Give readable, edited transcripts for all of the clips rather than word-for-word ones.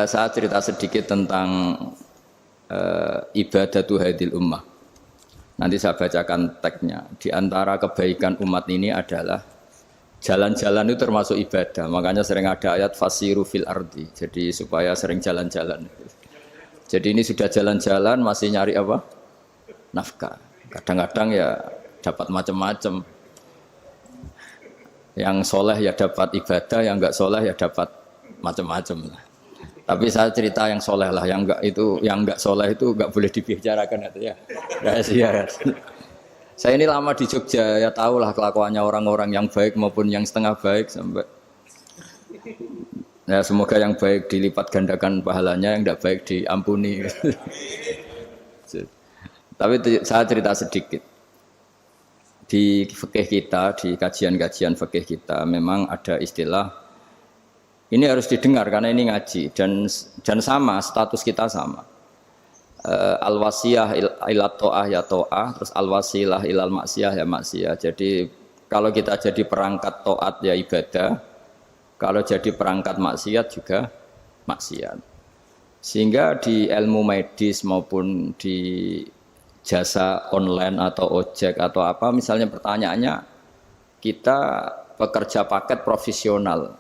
Saya cerita sedikit tentang ibadatu hadil ummah. Nanti saya bacakan teksnya. Di antara kebaikan umat ini adalah jalan-jalan itu termasuk ibadah. Makanya sering ada ayat fasiru fil ardi. Jadi supaya sering jalan-jalan. Jadi ini sudah jalan-jalan masih nyari apa? Nafkah. Kadang-kadang ya dapat macam-macam. Yang soleh ya dapat ibadah, yang enggak soleh ya dapat macam-macam lah. Tapi saya cerita yang soleh lah, yang enggak soleh itu enggak boleh dibicarakan itu ya. Rahasia. Saya ini lama di Jogja, ya tahulah kelakuannya orang-orang yang baik maupun yang setengah baik sampai. Ya semoga yang baik dilipat gandakan pahalanya, yang enggak baik diampuni. Tapi saya cerita sedikit. Di fikih kita, di kajian-kajian fikih kita memang ada istilah ini harus didengar karena ini ngaji dan sama status kita sama. Al-wasiyah ila ta'ah ya ta'ah, terus al-wasilah ilal maksiyah ya maksiyah. Jadi kalau kita jadi perangkat taat ya ibadah, kalau jadi perangkat maksiat juga maksiat. Sehingga di ilmu medis maupun di jasa online atau ojek atau apa, misalnya pertanyaannya kita pekerja paket profesional,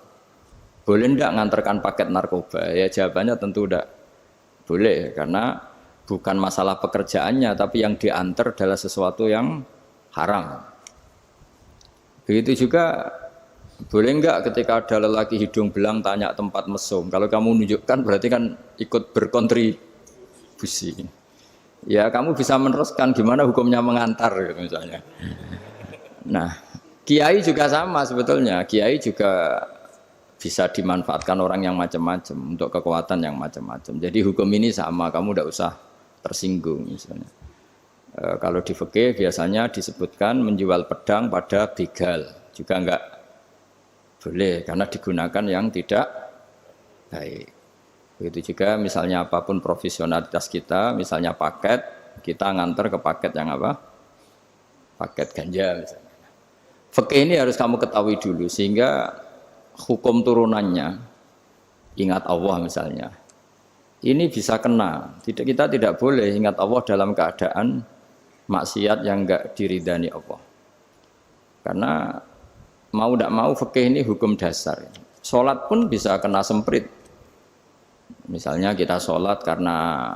boleh ndak ngantarkan paket narkoba? Ya jawabannya tentu ndak boleh, karena bukan masalah pekerjaannya, tapi yang diantar adalah sesuatu yang haram. Begitu juga boleh enggak ketika ada lelaki hidung belang tanya tempat mesum, kalau kamu nunjukkan berarti kan ikut berkontribusi. Ya kamu bisa meneruskan gimana hukumnya mengantar gitu, misalnya. Nah, kiai juga sama sebetulnya. Kiai juga bisa dimanfaatkan orang yang macam-macam untuk kekuatan yang macam-macam. Jadi hukum ini sama, kamu tidak usah tersinggung misalnya. Kalau di fikih biasanya disebutkan menjual pedang pada begal juga enggak boleh karena digunakan yang tidak baik. Begitu juga misalnya apapun profesionalitas kita, misalnya paket, kita nganter ke paket yang apa? Paket ganja misalnya. Fikih ini harus kamu ketahui dulu sehingga hukum turunannya, ingat Allah misalnya, ini bisa kena. Kita tidak boleh ingat Allah dalam keadaan maksiat yang enggak diridani Allah. Karena mau tidak mau fikih ini hukum dasar. Sholat pun bisa kena semprit. Misalnya kita sholat karena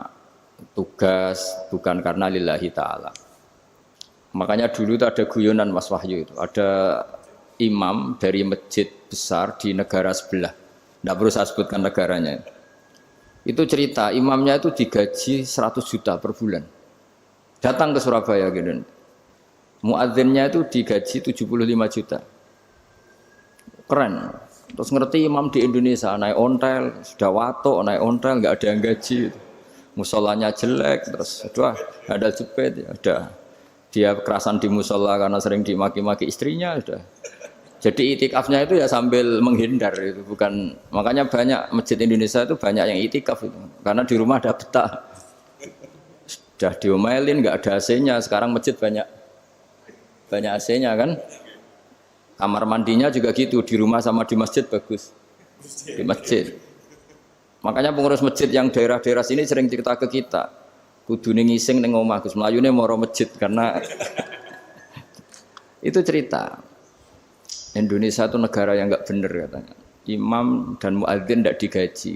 tugas, bukan karena lillahi ta'ala. Makanya dulu itu ada guyonan Mas Wahyu itu, ada imam dari masjid besar di negara sebelah, tidak perlu saya sebutkan negaranya. Itu cerita imamnya itu digaji 100 juta per bulan, datang ke Surabaya gitu. Muadzinnya itu digaji 75 juta, keren. Terus ngerti imam di Indonesia naik ontel, sudah watok naik ontel, nggak ada yang gaji, musolanya jelek, terus sudah ada jepit, ada dia kerasan di musola karena sering dimaki-maki istrinya, sudah. Jadi itikafnya itu ya sambil menghindar itu, bukan. Makanya banyak masjid Indonesia itu banyak yang itikaf itu, karena di rumah ada betah, sudah diomelin nggak ada AC-nya. Sekarang masjid banyak AC-nya kan. Kamar mandinya juga gitu, di rumah sama di masjid bagus. Di masjid. Makanya pengurus masjid yang daerah-daerah sini sering cerita ke kita, kudu ngising ning omah Gus, mlayune moro masjid karena itu cerita. Indonesia itu negara yang enggak benar katanya. Imam dan muadzin tidak digaji.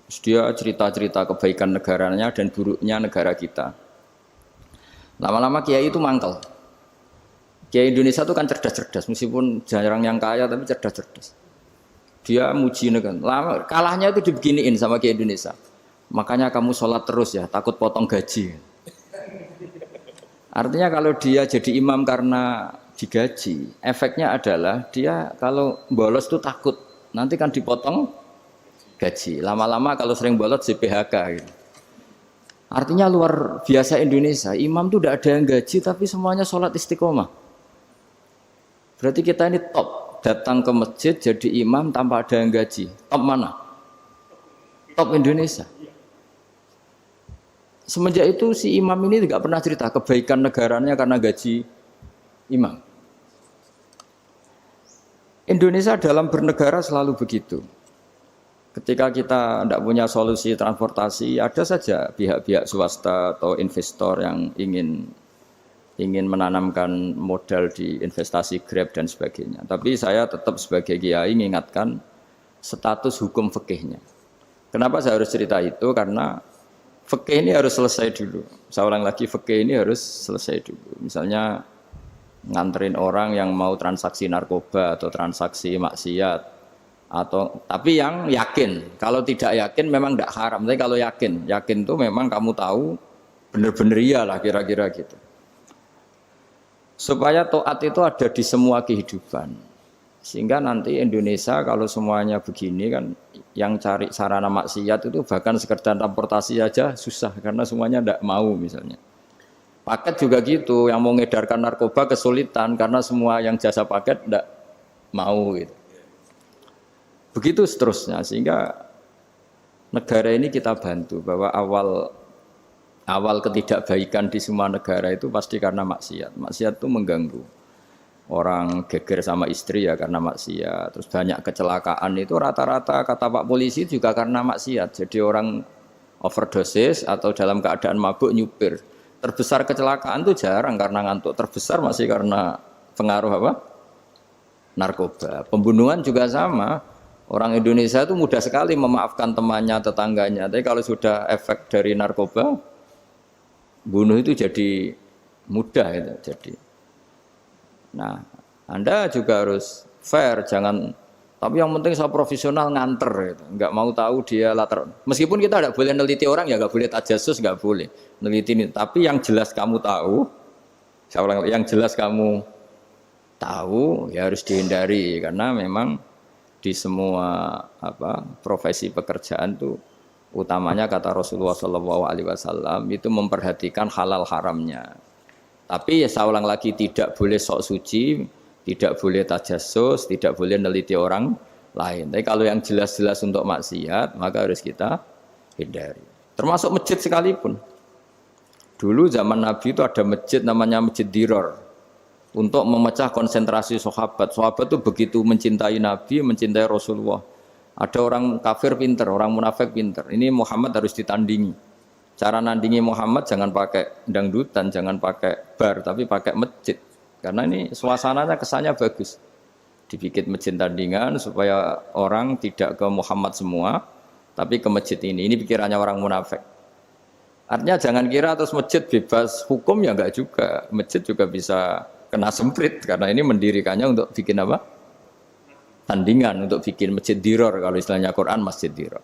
Terus dia cerita-cerita kebaikan negaranya dan buruknya negara kita. Lama-lama kiai itu mangkel. Kiai Indonesia itu kan cerdas-cerdas, meskipun jarang yang kaya tapi cerdas-cerdas. Dia muji negara. Lama kalahnya itu dibeginiin sama Kiai Indonesia. Makanya kamu sholat terus ya, takut potong gaji. Artinya kalau dia jadi imam karena digaji, efeknya adalah dia kalau bolos itu takut, nanti kan dipotong gaji. Lama-lama kalau sering bolos di PHK gitu. Artinya luar biasa Indonesia, imam itu tidak ada yang gaji tapi semuanya sholat istiqomah. Berarti kita ini top, datang ke masjid jadi imam tanpa ada yang gaji. Top mana? Top Indonesia. Semenjak itu si imam ini tidak pernah cerita kebaikan negaranya karena gaji imam. Indonesia dalam bernegara selalu begitu. Ketika kita tidak punya solusi transportasi, ada saja pihak-pihak swasta atau investor yang ingin menanamkan modal di investasi Grab dan sebagainya. Tapi saya tetap sebagai kiai mengingatkan status hukum fikihnya. Kenapa saya harus cerita itu? Karena fikih ini harus selesai dulu. Saya ulang lagi, fikih ini harus selesai dulu. Misalnya nganterin orang yang mau transaksi narkoba atau transaksi maksiat, atau tapi yang yakin. Kalau tidak yakin memang tidak haram. Tapi kalau yakin tuh memang kamu tahu benar-benar iyalah kira-kira gitu. Supaya taat itu ada di semua kehidupan. Sehingga nanti Indonesia kalau semuanya begini kan, yang cari sarana maksiat itu bahkan sekedar transportasi aja susah karena semuanya tidak mau misalnya. Paket juga gitu, yang mau ngedarkan narkoba kesulitan karena semua yang jasa paket tidak mau gitu. Begitu seterusnya, sehingga negara ini kita bantu bahwa awal ketidakbaikan di semua negara itu pasti karena maksiat. Maksiat itu mengganggu. Orang geger sama istri ya karena maksiat. Terus banyak kecelakaan itu rata-rata kata Pak Polisi juga karena maksiat. Jadi orang overdosis atau dalam keadaan mabuk nyupir. Terbesar kecelakaan itu jarang karena ngantuk. Terbesar masih karena pengaruh apa? Narkoba. Pembunuhan juga sama. Orang Indonesia itu mudah sekali memaafkan temannya, tetangganya. Tapi kalau sudah efek dari narkoba, bunuh itu jadi mudah itu. Jadi, nah, Anda juga harus fair, jangan. Tapi yang penting saya profesional nganter, gitu. Nggak mau tahu dia latar. Meskipun kita tidak boleh neliti orang, ya nggak boleh tajasus, nggak boleh neliti ini. Tapi yang jelas kamu tahu, saya ulang, yang jelas kamu tahu, ya harus dihindari karena memang di semua profesi pekerjaan itu utamanya kata Rasulullah SAW itu memperhatikan halal haramnya. Tapi ya saya ulang lagi tidak boleh sok suci, tidak boleh tajassus, tidak boleh neliti orang lain. Tapi kalau yang jelas-jelas untuk maksiat maka harus kita hindari. Termasuk masjid sekalipun. Dulu zaman Nabi itu ada masjid namanya Masjid Dirar. Untuk memecah konsentrasi sahabat. Sahabat itu begitu mencintai Nabi, mencintai Rasulullah. Ada orang kafir pinter, orang munafik pinter. Ini Muhammad harus ditandingi. Cara nandingi Muhammad jangan pakai dangdutan, jangan pakai bar, tapi pakai masjid. Karena ini suasananya kesannya bagus. Dibikin masjid tandingan supaya orang tidak ke Muhammad semua, tapi ke masjid ini. Ini pikirannya orang munafik. Artinya jangan kira terus masjid bebas hukum, ya enggak juga. Masjid juga bisa kena semprit karena ini mendirikannya untuk bikin apa? Tandingan, untuk bikin masjid diror, kalau istilahnya Quran masjid diror.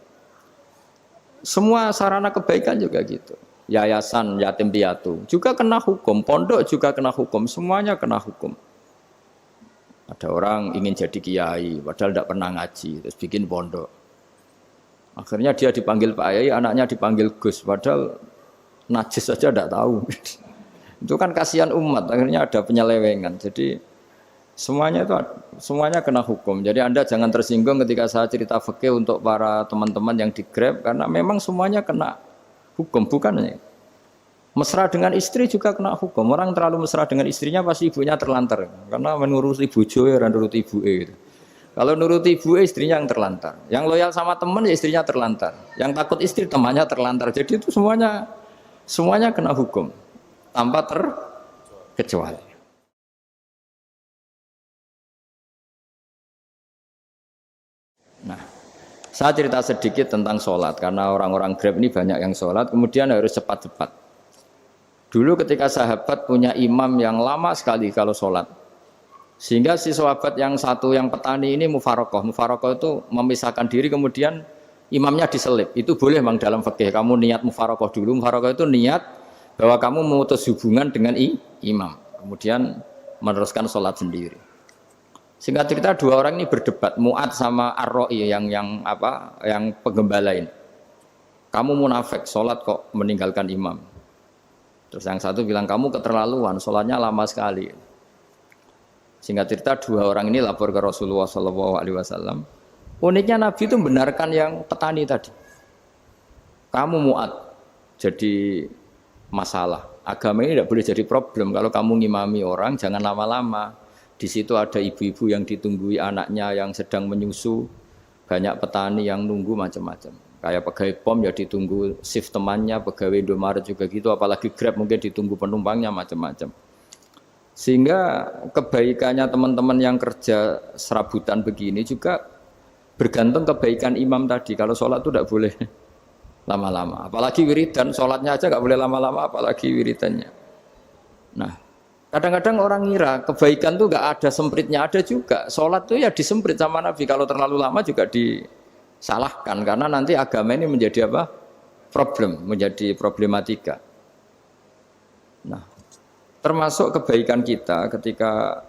Semua sarana kebaikan juga gitu. Yayasan yatim piatu juga kena hukum, pondok juga kena hukum, semuanya kena hukum. Ada orang ingin jadi kiai padahal tidak pernah ngaji, terus bikin pondok. Akhirnya dia dipanggil Pak Yai, anaknya dipanggil Gus, padahal najis saja tidak tahu. Itu kan kasihan umat, akhirnya ada penyelewengan. Jadi semuanya kena hukum. Jadi Anda jangan tersinggung ketika saya cerita fikih untuk para teman-teman yang di Grab, karena memang semuanya kena hukum, bukan? Mesra dengan istri juga kena hukum. Orang terlalu mesra dengan istrinya pasti ibunya terlantar, karena menuruti bojo ya nuruti ibuke gitu. Kalau nuruti ibu istrinya yang terlantar. Yang loyal sama teman ya istrinya terlantar. Yang takut istri temannya terlantar. Jadi itu semuanya kena hukum tanpa terkecuali. Nah, saya cerita sedikit tentang sholat karena orang-orang Grab ini banyak yang sholat, kemudian harus cepat-cepat. Dulu ketika sahabat punya imam yang lama sekali kalau sholat, sehingga si sahabat yang satu yang petani ini mufarokoh itu memisahkan diri, kemudian imamnya diselip. Itu boleh memang dalam fikih. Kamu niat mufarokoh dulu. Mufarokoh itu niat bahwa kamu memutus hubungan dengan imam, kemudian meneruskan sholat sendiri. Singkat cerita dua orang ini berdebat, Mu'ad sama Ar-Ra'i yang penggembala ini. Kamu munafik, sholat kok meninggalkan imam. Terus yang satu bilang kamu keterlaluan, sholatnya lama sekali. Singkat cerita dua orang ini lapor ke Rasulullah SAW. Uniknya Nabi itu membenarkan yang petani tadi. Kamu Mu'ad jadi masalah. Agama ini tidak boleh jadi problem. Kalau kamu ngimami orang jangan lama-lama. Di situ ada ibu-ibu yang ditunggui anaknya yang sedang menyusu. Banyak petani yang nunggu macam-macam. Kayak pegawai POM ya ditunggu shift temannya, pegawai Indomaret juga gitu, apalagi Grab mungkin ditunggu penumpangnya macam-macam. Sehingga kebaikannya teman-teman yang kerja serabutan begini juga bergantung kebaikan imam tadi. Kalau sholat itu tidak boleh lama-lama. Apalagi wiridan, sholatnya aja nggak boleh lama-lama, apalagi wiridannya. Nah, kadang-kadang orang ngira kebaikan itu nggak ada sempritnya, ada juga. Sholat itu ya disemprit sama Nabi. Kalau terlalu lama juga disalahkan karena nanti agama ini menjadi apa? Problem, menjadi problematika. Nah, termasuk kebaikan kita ketika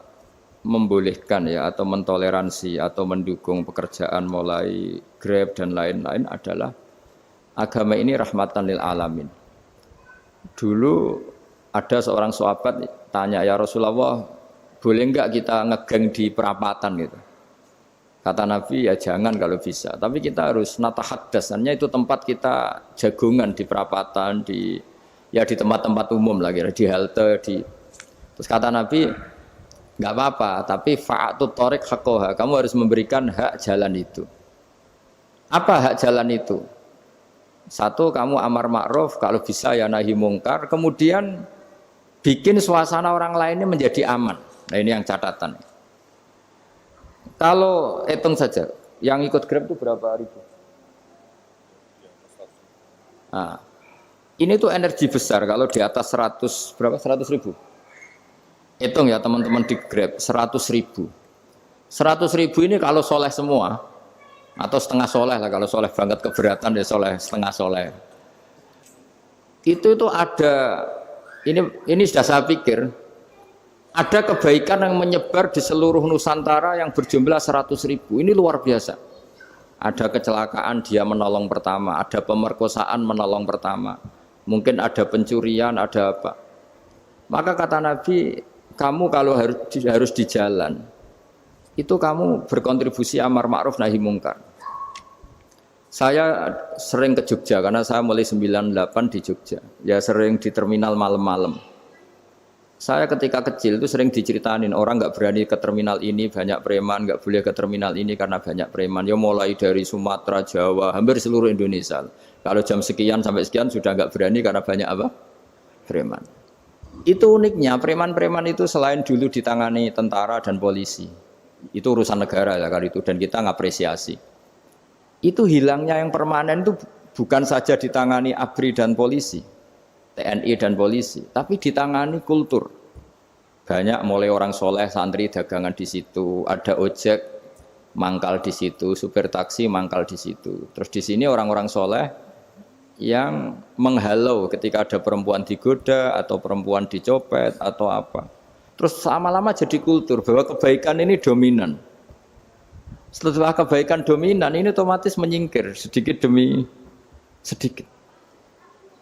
membolehkan ya atau mentoleransi atau mendukung pekerjaan mulai Grab dan lain-lain adalah agama ini rahmatan lil alamin. Dulu ada seorang sahabat tanya, ya Rasulullah, boleh enggak kita ngegeng di perapatan gitu? Kata Nabi, ya jangan kalau bisa. Tapi kita harus natahaddasannya itu tempat kita jagungan di perapatan, di tempat-tempat umum lah, kira di halte, Terus kata Nabi, nggak apa-apa, tapi fa'atut thoriq haqqaha. Kamu harus memberikan hak jalan itu. Apa hak jalan itu? Satu, kamu amar ma'ruf, kalau bisa ya nahi mungkar. Kemudian bikin suasana orang lainnya menjadi aman. Nah ini yang catatan. Kalau hitung saja, yang ikut Grab itu berapa ribu? Nah, ini tuh energi besar kalau di atas 100, berapa? 100 ribu. Hitung ya teman-teman di Grab, 100 ribu. 100 ribu ini kalau soleh semua, atau setengah soleh lah, kalau soleh banget keberatan ya soleh, setengah soleh. Itu ada, ini sudah saya pikir, ada kebaikan yang menyebar di seluruh Nusantara yang berjumlah 100 ribu. Ini luar biasa. Ada kecelakaan dia menolong pertama, ada pemerkosaan menolong pertama. Mungkin ada pencurian, ada apa. Maka kata Nabi, kamu kalau harus di jalan, itu kamu berkontribusi amar ma'ruf nahi mungkar. Saya sering ke Jogja, karena saya mulai 98 di Jogja. Ya sering di terminal malam-malam. Saya ketika kecil itu sering diceritain, orang nggak berani ke terminal ini, banyak preman, nggak boleh ke terminal ini karena banyak preman. Ya mulai dari Sumatera, Jawa, hampir seluruh Indonesia. Kalau jam sekian sampai sekian sudah nggak berani karena banyak apa? Preman. Itu uniknya, preman-preman itu selain dulu ditangani tentara dan polisi, itu urusan negara ya kali itu, dan kita ngapresiasi. Itu hilangnya yang permanen itu bukan saja ditangani ABRI dan polisi, TNI dan polisi, tapi ditangani kultur. Banyak mulai orang soleh, santri dagangan di situ, ada ojek mangkal di situ, supir taksi mangkal di situ. Terus di sini orang-orang soleh yang menghalau ketika ada perempuan digoda atau perempuan dicopet atau apa. Terus lama-lama jadi kultur bahwa kebaikan ini dominan. Setelah kebaikan dominan ini otomatis menyingkir sedikit demi sedikit.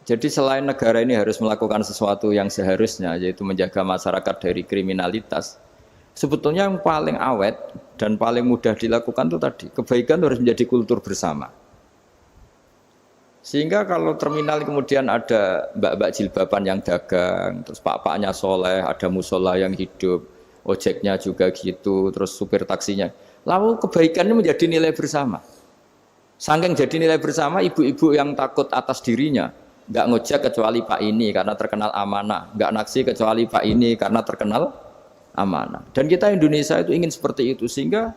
Jadi selain negara ini harus melakukan sesuatu yang seharusnya, yaitu menjaga masyarakat dari kriminalitas, sebetulnya yang paling awet dan paling mudah dilakukan itu tadi, kebaikan harus menjadi kultur bersama. Sehingga kalau terminal kemudian ada mbak-mbak jilbaban yang dagang, terus pak-paknya soleh, ada musola yang hidup, ojeknya juga gitu, terus supir taksinya. Lalu kebaikan ini menjadi nilai bersama. Saking jadi nilai bersama, ibu-ibu yang takut atas dirinya, nggak ngojek kecuali pak ini karena terkenal amanah, nggak naksi kecuali pak ini karena terkenal amanah. Dan kita Indonesia itu ingin seperti itu, sehingga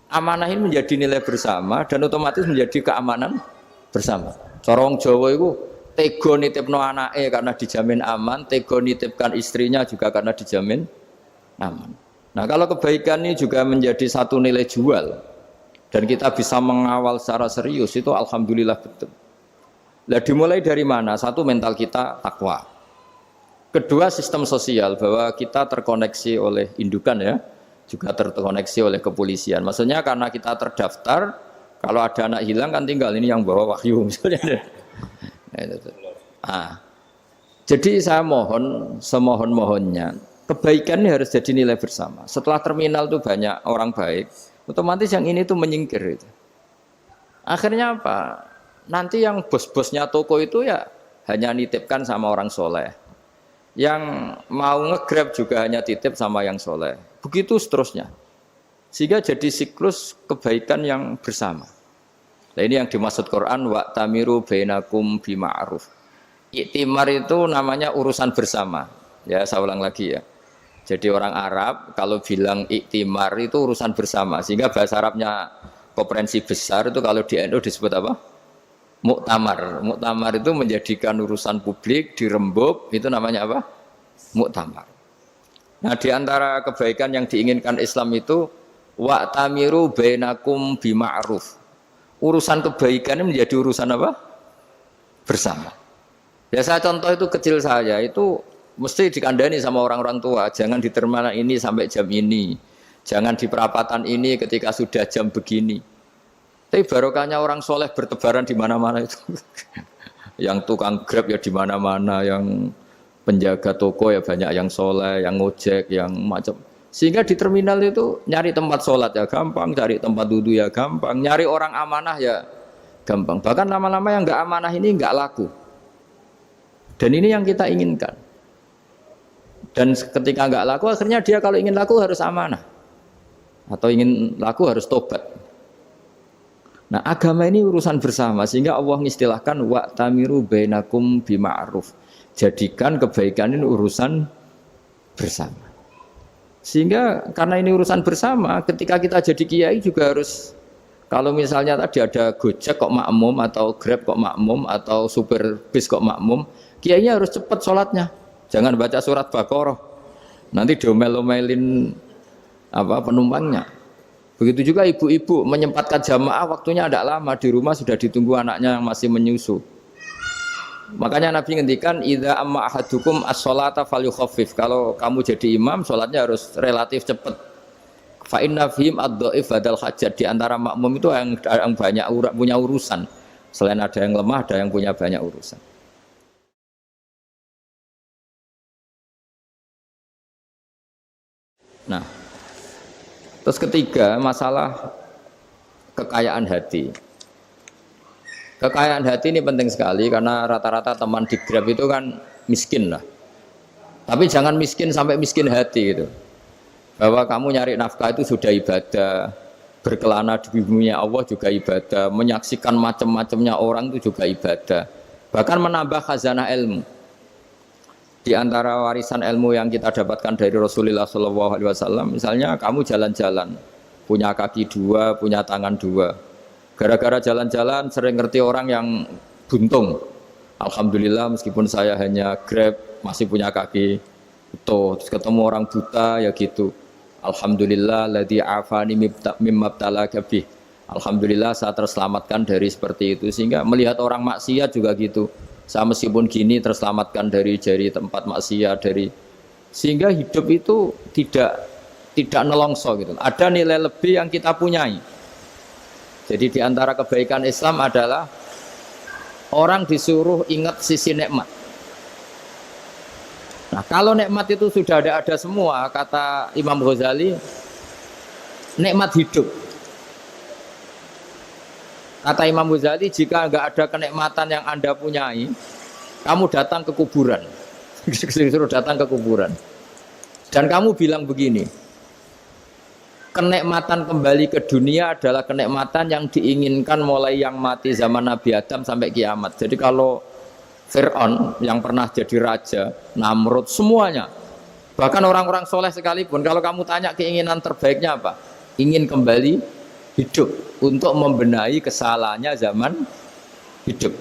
amanah ini menjadi nilai bersama dan otomatis menjadi keamanan bersama. Corong Jawa itu tego nitipno anake karena dijamin aman, tego nitipkan istrinya juga karena dijamin aman. Nah kalau kebaikan ini juga menjadi satu nilai jual dan kita bisa mengawal secara serius, itu alhamdulillah betul. Nah dimulai dari mana? Satu, mental kita takwa. Kedua, sistem sosial, bahwa kita terkoneksi oleh indukan ya, juga terkoneksi oleh kepolisian. Maksudnya karena kita terdaftar, kalau ada anak hilang kan tinggal ini yang bawa wahyu misalnya. Jadi saya mohon, semohon-mohonnya, kebaikan ini harus jadi nilai bersama. Setelah terminal itu banyak orang baik, otomatis yang ini tuh menyingkir. Akhirnya apa? Nanti yang bos-bosnya toko itu ya hanya nitipkan sama orang soleh. Yang mau nge-grab juga hanya titip sama yang soleh. Begitu seterusnya. Sehingga jadi siklus kebaikan yang bersama. Nah, ini yang dimaksud Quran wa tamiru bainakum bima'ruf. Iktimar itu namanya urusan bersama. Ya, saya ulang lagi ya. Jadi orang Arab kalau bilang iktimar itu urusan bersama. Sehingga bahasa Arabnya konferensi besar itu kalau di NU disebut apa? Muktamar. Muktamar itu menjadikan urusan publik dirembuk, itu namanya apa? Muktamar. Nah, di antara kebaikan yang diinginkan Islam itu wa tamiru bainakum bima'ruf. Urusan kebaikan ini menjadi urusan apa? Bersama. Ya saya contoh itu kecil saya itu mesti dikandani sama orang-orang tua, jangan di terminal ini sampai jam ini. Jangan di perapatan ini ketika sudah jam begini. Tapi barokahnya orang soleh bertebaran di mana-mana itu. Yang tukang Grab ya di mana-mana, yang penjaga toko ya banyak yang soleh, yang ngojek, yang macam. Sehingga di terminal itu nyari tempat sholat ya gampang, cari tempat duduk ya gampang, nyari orang amanah ya gampang. Bahkan lama-lama yang nggak amanah ini nggak laku. Dan ini yang kita inginkan. Dan ketika nggak laku, akhirnya dia kalau ingin laku harus amanah. Atau ingin laku harus tobat. Nah, agama ini urusan bersama, sehingga Allah mengistilahkan wa tamiru bainakum bima'ruf. Jadikan kebaikan ini urusan bersama. Sehingga karena ini urusan bersama, ketika kita jadi kiai juga harus, kalau misalnya tadi ada Gojek kok makmum, atau Grab kok makmum, atau supir bis kok makmum, kiainya harus cepat sholatnya. Jangan baca surat Baqarah. Nanti diomel-omelin penumpangnya. Begitu juga ibu-ibu menyempatkan jamaah, waktunya tidak lama, di rumah sudah ditunggu anaknya yang masih menyusu. Makanya Nabi ngendikan idza amma ahadukum as-sholata falyukhaffif. Kalau kamu jadi imam, sholatnya harus relatif cepat. Fa inna fihim ad-dhaif badal hajat. Di antara makmum itu yang banyak punya urusan. Selain ada yang lemah, ada yang punya banyak urusan. Nah, terus ketiga, masalah kekayaan hati. Kekayaan hati ini penting sekali karena rata-rata teman di Grab itu kan miskin lah. Tapi jangan miskin sampai miskin hati gitu. Bahwa kamu nyari nafkah itu sudah ibadah, berkelana di bumi Allah juga ibadah, menyaksikan macam-macamnya orang itu juga ibadah. Bahkan menambah khazanah ilmu. Di antara warisan ilmu yang kita dapatkan dari Rasulullah SAW, misalnya kamu jalan-jalan, punya kaki dua, punya tangan dua. Gara-gara jalan-jalan sering ngerti orang yang buntung. Alhamdulillah meskipun saya hanya Grab, masih punya kaki utuh. Terus ketemu orang buta ya gitu. Alhamdulillah ladzi afani mimma btalaka bih. Alhamdulillah saya terselamatkan dari seperti itu. Sehingga melihat orang maksiat juga gitu. Saya meskipun gini terselamatkan dari jari tempat maksiat, sehingga hidup itu tidak nelongso gitu. Ada nilai lebih yang kita punyai. Jadi di antara kebaikan Islam adalah orang disuruh ingat sisi nikmat. Nah, kalau nikmat itu sudah ada semua, kata Imam Ghazali, nikmat hidup. Kata Imam Ghazali, jika nggak ada kenikmatan yang Anda punyai, kamu datang ke kuburan. Disuruh datang ke kuburan. Dan kamu bilang begini, kenikmatan kembali ke dunia adalah kenikmatan yang diinginkan mulai yang mati zaman Nabi Adam sampai kiamat. Jadi kalau Fir'aun yang pernah jadi raja, Namrud, semuanya, bahkan orang-orang soleh sekalipun, kalau kamu tanya keinginan terbaiknya apa? Ingin kembali hidup untuk membenahi kesalahannya zaman hidup.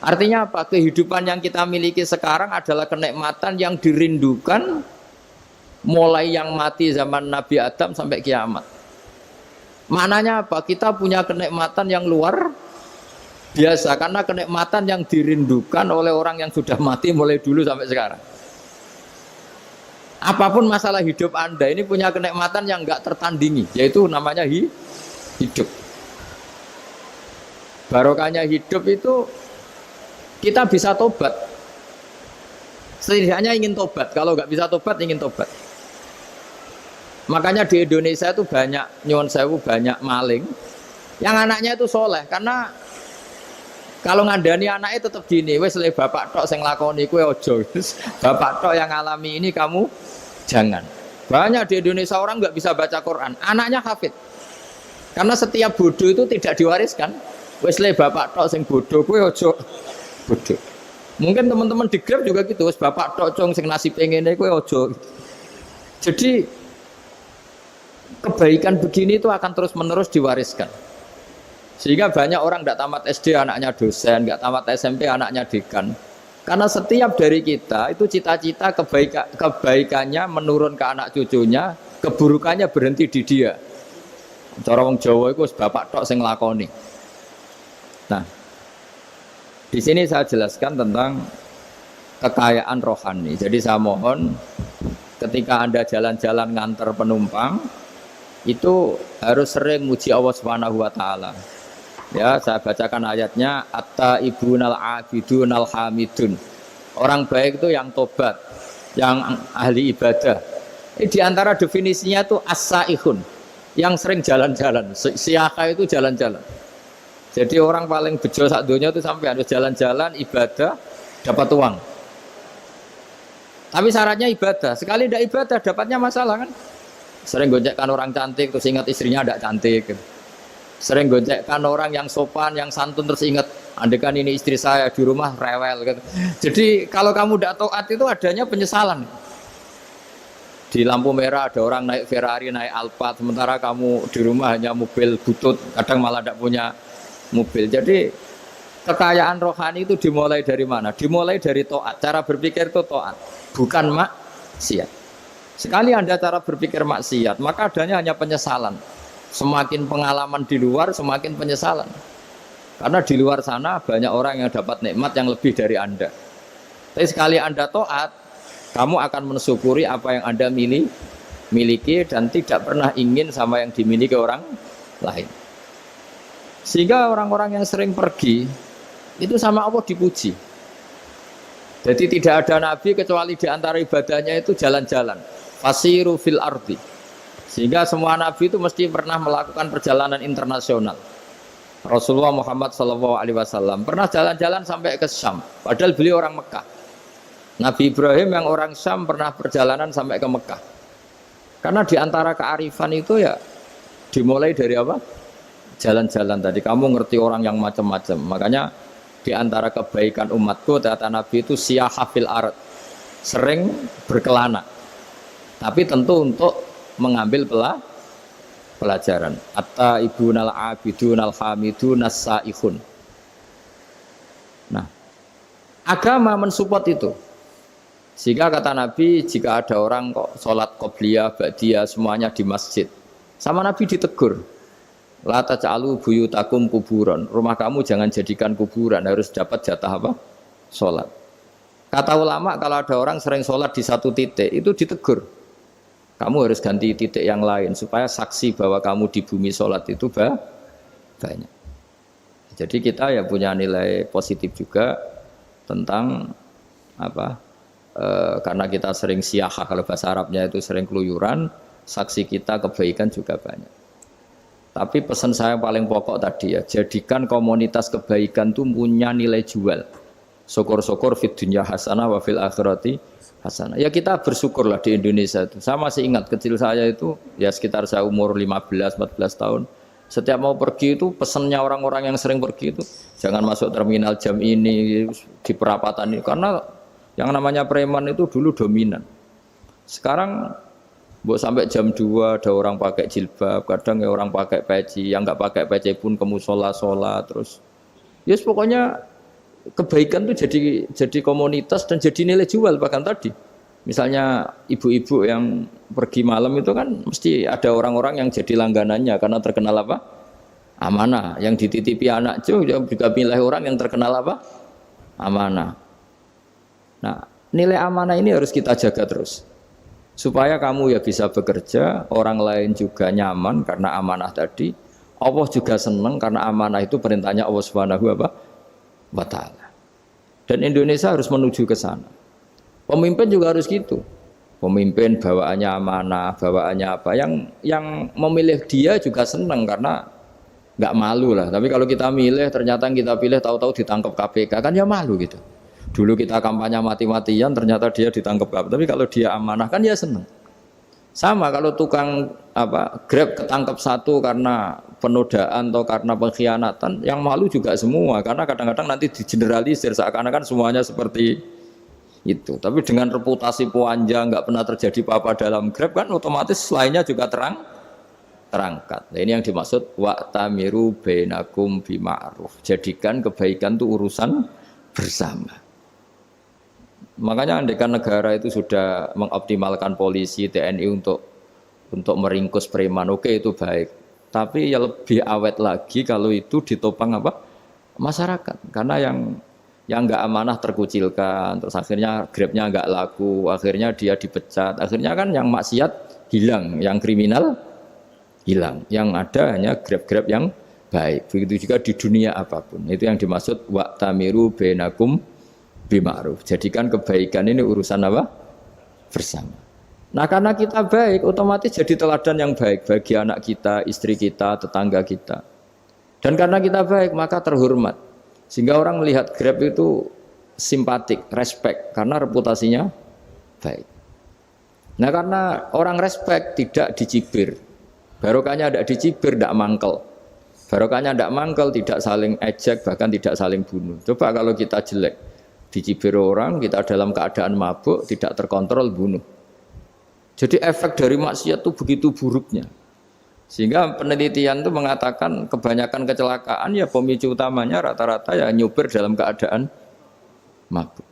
Artinya apa? Kehidupan yang kita miliki sekarang adalah kenikmatan yang dirindukan mulai yang mati zaman Nabi Adam sampai kiamat. Maknanya apa? Kita punya kenikmatan yang luar biasa karena kenikmatan yang dirindukan oleh orang yang sudah mati mulai dulu sampai sekarang. Apapun masalah hidup Anda ini punya kenikmatan yang enggak tertandingi, yaitu namanya hidup. Barokahnya hidup itu kita bisa tobat. Setidaknya ingin tobat. Kalau nggak bisa tobat, ingin tobat. Makanya di Indonesia itu banyak nyuwun sewu, banyak maling. Yang anaknya itu soleh, karena kalau ngandani anaknya tetap gini, wes le bapak tok sing lakoni kowe ojo. Bapak tok yang alami ini kamu jangan. Banyak di Indonesia orang nggak bisa baca Quran, anaknya hafid. Karena setiap bodoh itu tidak diwariskan. Wes le bapak tok sing bodoh, kowe ojo bodoh. Mungkin teman-teman di Grab juga gitu, wes bapak tok cong sing nasibe ngene kowe ojo. Jadi kebaikan begini itu akan terus-menerus diwariskan. Sehingga banyak orang tidak tamat SD anaknya dosen, nggak tamat SMP anaknya dekan. Karena setiap dari kita itu cita-cita kebaikannya menurun ke anak cucunya, keburukannya berhenti di dia. Cara wong Jawa itu bapak tok sing nglakoni. Nah, di sini saya jelaskan tentang kekayaan rohani. Jadi saya mohon ketika Anda jalan-jalan ngantar penumpang itu harus sering muji Allah Subhanahu wa taala. Ya, saya bacakan ayatnya at-taibunal abidunal hamidun. Orang baik itu yang tobat, yang ahli ibadah. Di antara definisinya itu as-saihun, yang sering jalan-jalan. Siaka itu jalan-jalan. Jadi orang paling bejo sak donya itu sampai harus jalan-jalan ibadah dapat uang. Tapi syaratnya ibadah. Sekali tidak ibadah dapatnya masalah kan? Sering gojekkan orang cantik terus ingat istrinya tidak cantik. Sering gojekkan orang yang sopan, yang santun terus ingat andekan ini istri saya di rumah rewel gitu. Jadi kalau kamu tidak taat itu adanya penyesalan. Di lampu merah ada orang naik Ferrari, naik Alphard, sementara kamu di rumah hanya mobil butut, kadang malah tidak punya mobil. Jadi kekayaan rohani itu dimulai dari mana? Dimulai dari taat. Cara berpikir itu taat, bukan maksiat. Sekali Anda cara berpikir maksiat, maka adanya hanya penyesalan. Semakin pengalaman di luar, semakin penyesalan. Karena di luar sana banyak orang yang dapat nikmat yang lebih dari Anda. Tapi sekali Anda taat, kamu akan mensyukuri apa yang Anda miliki dan tidak pernah ingin sama yang dimiliki orang lain. Sehingga orang-orang yang sering pergi itu sama Allah dipuji. Jadi tidak ada nabi kecuali di antara ibadahnya itu jalan-jalan. Fasiru fil ardi. Sehingga semua nabi itu mesti pernah melakukan perjalanan internasional. Rasulullah Muhammad SAW pernah jalan-jalan sampai ke Syam, padahal beliau orang Mekah. Nabi Ibrahim yang orang Syam pernah perjalanan sampai ke Mekah. Karena di antara kearifan itu ya dimulai dari apa? Jalan-jalan tadi. Kamu ngerti orang yang macam-macam. Makanya di antara kebaikan umatku kata Nabi itu siyaha fil ard, sering berkelana. Tapi tentu untuk mengambil pelajaran. At-taibunal abidunal hamidunas saihun. Nah, agama mensupport itu. Sehingga kata Nabi, jika ada orang kok sholat qobliyah, ba'diyah semuanya di masjid, sama Nabi ditegur, la taj'alu buyutakum kuburan. Rumah kamu jangan jadikan kuburan, harus dapat jatah apa? Sholat. Kata ulama, kalau ada orang sering sholat di satu titik, itu ditegur. Kamu harus ganti titik yang lain supaya saksi bahwa kamu di bumi sholat itu banyak. Jadi kita ya punya nilai positif juga tentang apa? Karena kita sering siyaha, kalau bahasa Arabnya itu sering keluyuran, saksi kita kebaikan juga banyak. Tapi pesan saya paling pokok tadi ya, jadikan komunitas kebaikan itu punya nilai jual. Syukur-syukur fid dunya hasanah wa fil akhirati hasanah. Ya kita bersyukurlah di Indonesia itu. Saya masih ingat kecil saya itu ya sekitar saya umur 15-14 tahun. Setiap mau pergi itu pesannya orang-orang yang sering pergi itu jangan masuk terminal jam ini di perapatan ini, karena yang namanya preman itu dulu dominan. Sekarang sampai jam 2 ada orang pakai jilbab, kadang ya orang pakai peci, yang nggak pakai peci pun ke musola terus. Yes, pokoknya kebaikan itu jadi komunitas dan jadi nilai jual. Bahkan tadi misalnya ibu-ibu yang pergi malam itu kan mesti ada orang-orang yang jadi langganannya karena terkenal apa? Amanah. Yang dititipi anak juga milih orang yang terkenal apa? Amanah. Nah, nilai amanah ini harus kita jaga terus supaya kamu ya bisa bekerja, orang lain juga nyaman karena amanah tadi. Allah juga senang karena amanah itu perintahnya Allah Subhanahu wa ta'ala. Dan Indonesia harus menuju ke sana. Pemimpin juga harus gitu. Pemimpin bawaannya amanah, bawaannya apa? Yang memilih dia juga senang karena nggak malu lah. Tapi kalau kita milih ternyata kita pilih tahu-tahu ditangkap KPK kan ya malu gitu. Dulu kita kampanye mati-matian ternyata dia ditangkap KPK. Tapi kalau dia amanah kan ya senang. Sama kalau tukang Grab ketangkep satu karena penodaan atau karena pengkhianatan, yang malu juga semua karena kadang-kadang nanti digeneralisir seakan-akan semuanya seperti itu. Tapi dengan reputasi panjang nggak pernah terjadi apa-apa dalam Grab kan otomatis lainnya juga terangkat. Nah, ini yang dimaksud wa'tamiru bainakum bima'ruf. Jadikan kebaikan itu urusan bersama. Makanya andaikan negara itu sudah mengoptimalkan polisi, TNI untuk meringkus preman, oke itu baik. Tapi ya lebih awet lagi kalau itu ditopang masyarakat. Karena yang nggak amanah terkucilkan, terus akhirnya Grabnya nggak laku, akhirnya dia dipecat, akhirnya kan yang maksiat hilang, yang kriminal hilang, yang ada hanya Grab yang baik. Begitu juga di dunia apapun. Itu yang dimaksud wa'tamiru bainakum bima'ruf. Jadikan kebaikan ini urusan bersama. Nah karena kita baik, otomatis jadi teladan yang baik bagi anak kita, istri kita, tetangga kita. Dan karena kita baik, maka terhormat. Sehingga orang melihat Grab itu simpatik, respect, karena reputasinya baik. Nah karena orang respect tidak dicibir. Barokahnya tidak dicibir, tidak mangkel. Barokahnya tidak mangkel, tidak saling ejek, bahkan tidak saling bunuh. Coba kalau kita jelek, dicibir orang, kita dalam keadaan mabuk, tidak terkontrol, bunuh. Jadi efek dari maksiat itu begitu buruknya. Sehingga penelitian itu mengatakan kebanyakan kecelakaan ya pemicu utamanya rata-rata ya nyupir dalam keadaan mabuk.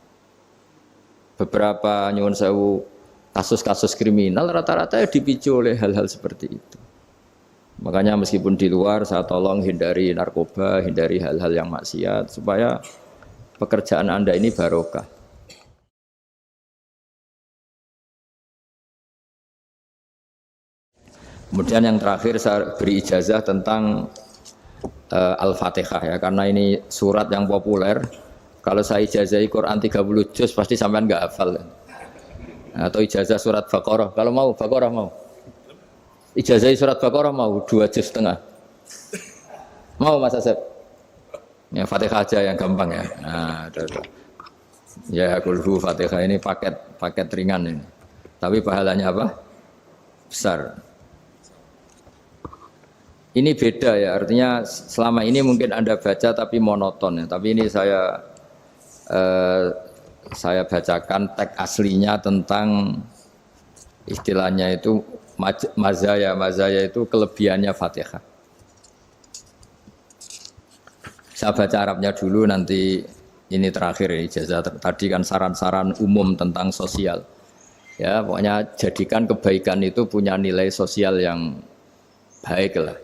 Beberapa nyuwun sewu kasus-kasus kriminal rata-rata ya dipicu oleh hal-hal seperti itu. Makanya meskipun di luar saya tolong hindari narkoba, hindari hal-hal yang maksiat supaya pekerjaan Anda ini barokah. Kemudian yang terakhir saya beri ijazah tentang Al-Fatihah ya, karena ini surat yang populer. Kalau saya ijazahi Quran 30 juz pasti sampean nggak hafal. Atau ijazah surat Baqarah, kalau mau Baqarah mau. Ijazahi surat Baqarah mau 2 juz setengah. Mau Mas Asep? Ya Fatihah aja yang gampang ya. Nah, udah. Ya kulhu Fatihah ini paket ringan ini. Tapi pahalanya besar. Ini beda ya, artinya selama ini mungkin Anda baca tapi monoton ya. Tapi ini saya bacakan teks aslinya tentang istilahnya itu mazaya itu kelebihannya Fatihah. Saya baca Arabnya dulu, nanti ini terakhir ya, ijazah tadi kan saran-saran umum tentang sosial. Ya, pokoknya jadikan kebaikan itu punya nilai sosial yang baik lah.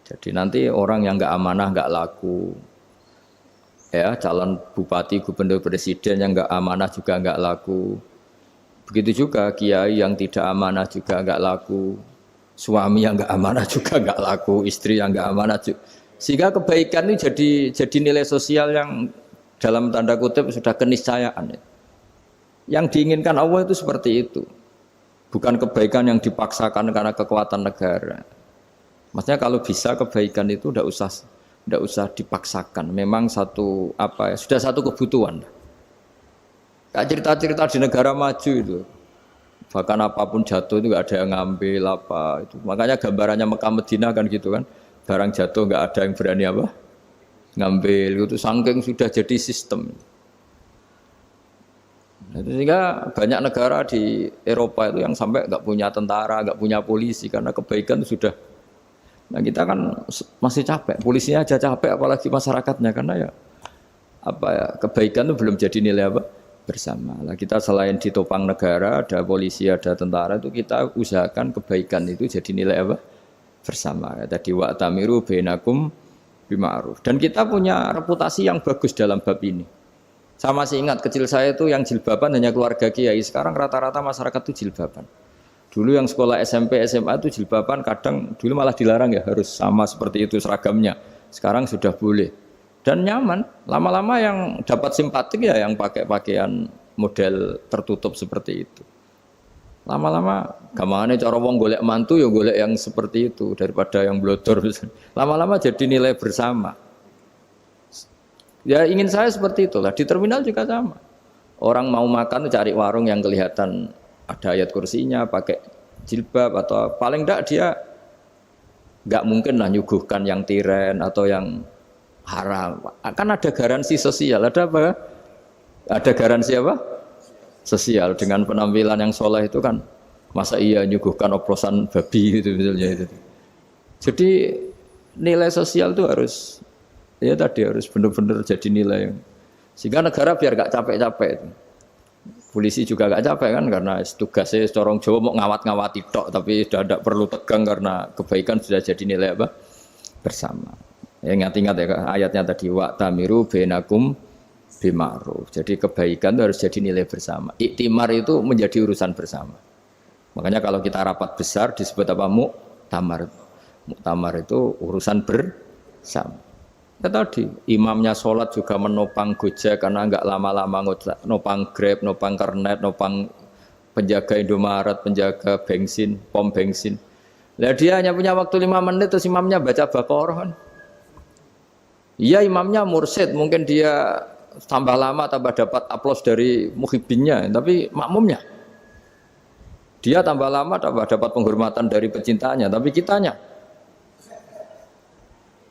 Jadi nanti orang yang nggak amanah nggak laku, ya calon bupati, gubernur, presiden yang nggak amanah juga nggak laku. Begitu juga kiai yang tidak amanah juga nggak laku, suami yang nggak amanah juga nggak laku, istri yang nggak amanah juga. Sehingga kebaikan ini jadi nilai sosial yang dalam tanda kutip sudah keniscayaan. Yang diinginkan Allah itu seperti itu, bukan kebaikan yang dipaksakan karena kekuatan negara. Maksudnya kalau bisa kebaikan itu tidak usah dipaksakan. Memang sudah satu kebutuhan. Kayak cerita-cerita di negara maju itu, bahkan apapun jatuh itu nggak ada yang ngambil itu. Makanya gambarannya Mekah Medina kan gitu kan, barang jatuh nggak ada yang berani ngambil. Itu saking sudah jadi sistem. Sehingga banyak negara di Eropa itu yang sampai nggak punya tentara, nggak punya polisi karena kebaikan itu sudah. Nah kita kan masih capek, polisinya aja capek, apalagi masyarakatnya karena kebaikan itu belum jadi nilai bersama. Nah kita selain ditopang negara, ada polisi, ada tentara, itu kita usahakan kebaikan itu jadi nilai bersama. Tadi wa'tamiru bainakum bima'ruf. Dan kita punya reputasi yang bagus dalam bab ini. Saya masih ingat kecil saya itu yang jilbaban hanya keluarga kiai. Sekarang rata-rata masyarakat itu jilbaban. Dulu yang sekolah SMP, SMA itu jilbaban kadang dulu malah dilarang ya, harus sama seperti itu seragamnya. Sekarang sudah boleh. Dan nyaman. Lama-lama yang dapat simpatik ya yang pakai pakaian model tertutup seperti itu. Lama-lama gamane cara wong golek mantu ya golek yang seperti itu daripada yang blodor. Lama-lama jadi nilai bersama. Ya ingin saya seperti itulah. Di terminal juga sama. Orang mau makan cari warung yang kelihatan ada ayat kursinya, pakai jilbab atau paling enggak dia nggak mungkin lah nyuguhkan yang tiren atau yang haram. Kan ada garansi sosial, ada apa? Ada garansi apa? Sosial dengan penampilan yang soleh itu kan masa iya nyuguhkan oplosan babi gitu misalnya itu. Jadi nilai sosial itu harus ya tadi harus benar-benar jadi nilai sehingga negara biar gak capek-capek itu. Polisi juga gak capek kan karena tugasnya corong Jawa mau ngawat-ngawati tok tapi sudah tidak perlu tegang karena kebaikan sudah jadi nilai apa bersama. Ya ingat-ingat ya ayatnya tadi wa tamiru bainakum bima'ruf. Jadi kebaikan itu harus jadi nilai bersama. Iktimar itu menjadi urusan bersama. Makanya kalau kita rapat besar disebut apa muktamar. Muktamar itu urusan bersama. Ya tadi imamnya sholat juga menopang Gojek karena enggak lama-lama nopang Grab, nopang Kernet, nopang penjaga Indomaret, penjaga bensin, pom bensin. Lah dia hanya punya waktu 5 menit terus imamnya baca Baqarah kan. Iya imamnya mursyid, mungkin dia tambah lama tambah dapat aplaus dari muhibbinnya, tapi makmumnya dia tambah lama tambah dapat penghormatan dari pecintanya, tapi kitanya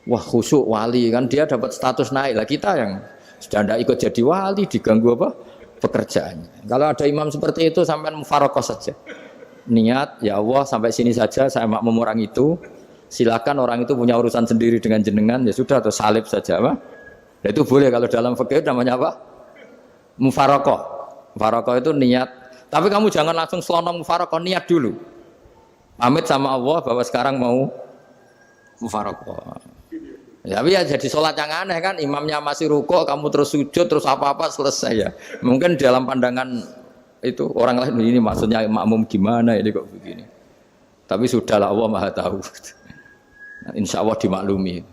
wah khusyuk wali kan dia dapat status naik lah, kita yang sudah tidak ikut jadi wali diganggu apa pekerjaannya. Kalau ada imam seperti itu sampai mufarokoh saja, niat ya Allah sampai sini saja saya makmum orang itu, silakan orang itu punya urusan sendiri dengan jenengan ya sudah atau salib saja apa. Nah, itu boleh kalau dalam fikih namanya apa mufarokoh. Mufarokoh itu niat, tapi kamu jangan langsung selonong mufarokoh, niat dulu pamit sama Allah bahwa sekarang mau mufarokoh. Ya, tapi ya jadi sholat yang aneh kan, imamnya masih rukuk, kamu terus sujud, terus apa-apa selesai ya. Mungkin dalam pandangan itu orang lain ini maksudnya makmum gimana ini kok begini. Tapi sudahlah Allah Maha tahu. Insya Allah dimaklumi.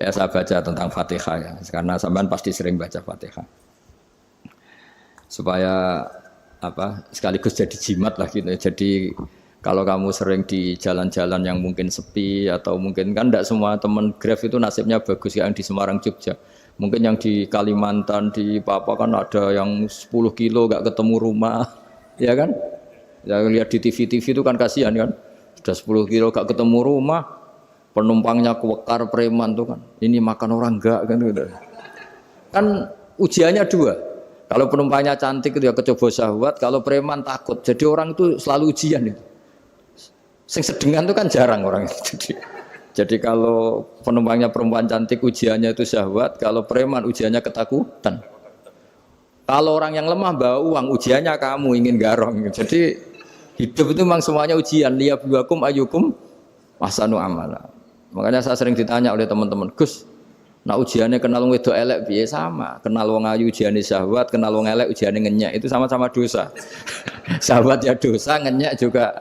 Ya saya baca tentang Fatihah ya, karena sampean pasti sering baca Fatihah. Supaya apa sekaligus jadi jimat lah gitu. Jadi kalau kamu sering di jalan-jalan yang mungkin sepi atau mungkin kan tidak semua teman Grab itu nasibnya bagus yang di Semarang Jogja. Mungkin yang di Kalimantan di Papua kan ada yang 10 kilo gak ketemu rumah, ya kan? Ya lihat di TV-TV itu kan kasihan kan. Sudah 10 kilo gak ketemu rumah, penumpangnya kewekar preman tuh kan. Ini makan orang enggak kan gitu. Kan ujiannya dua. Kalau penumpangnya cantik itu ya kecoba syahwat, kalau preman takut. Jadi orang itu selalu ujian itu. Sing sedengan itu kan jarang orang itu. Jadi kalau penumpangnya perempuan cantik ujiannya itu syahwat, kalau preman ujiannya ketakutan. Kalau orang yang lemah bawa uang ujiannya kamu ingin garong. Jadi hidup itu memang semuanya ujian. Liyabluwakum ayyukum ahsanu amala. Makanya saya sering ditanya oleh teman-teman, Gus, nah ujiannya kenal wong wedok elek piye sama? Kenal wong ayu ujiane syahwat, kenal wong elek ujiane ngenyek, itu sama-sama dosa. Syahwat ya dosa, ngenyek juga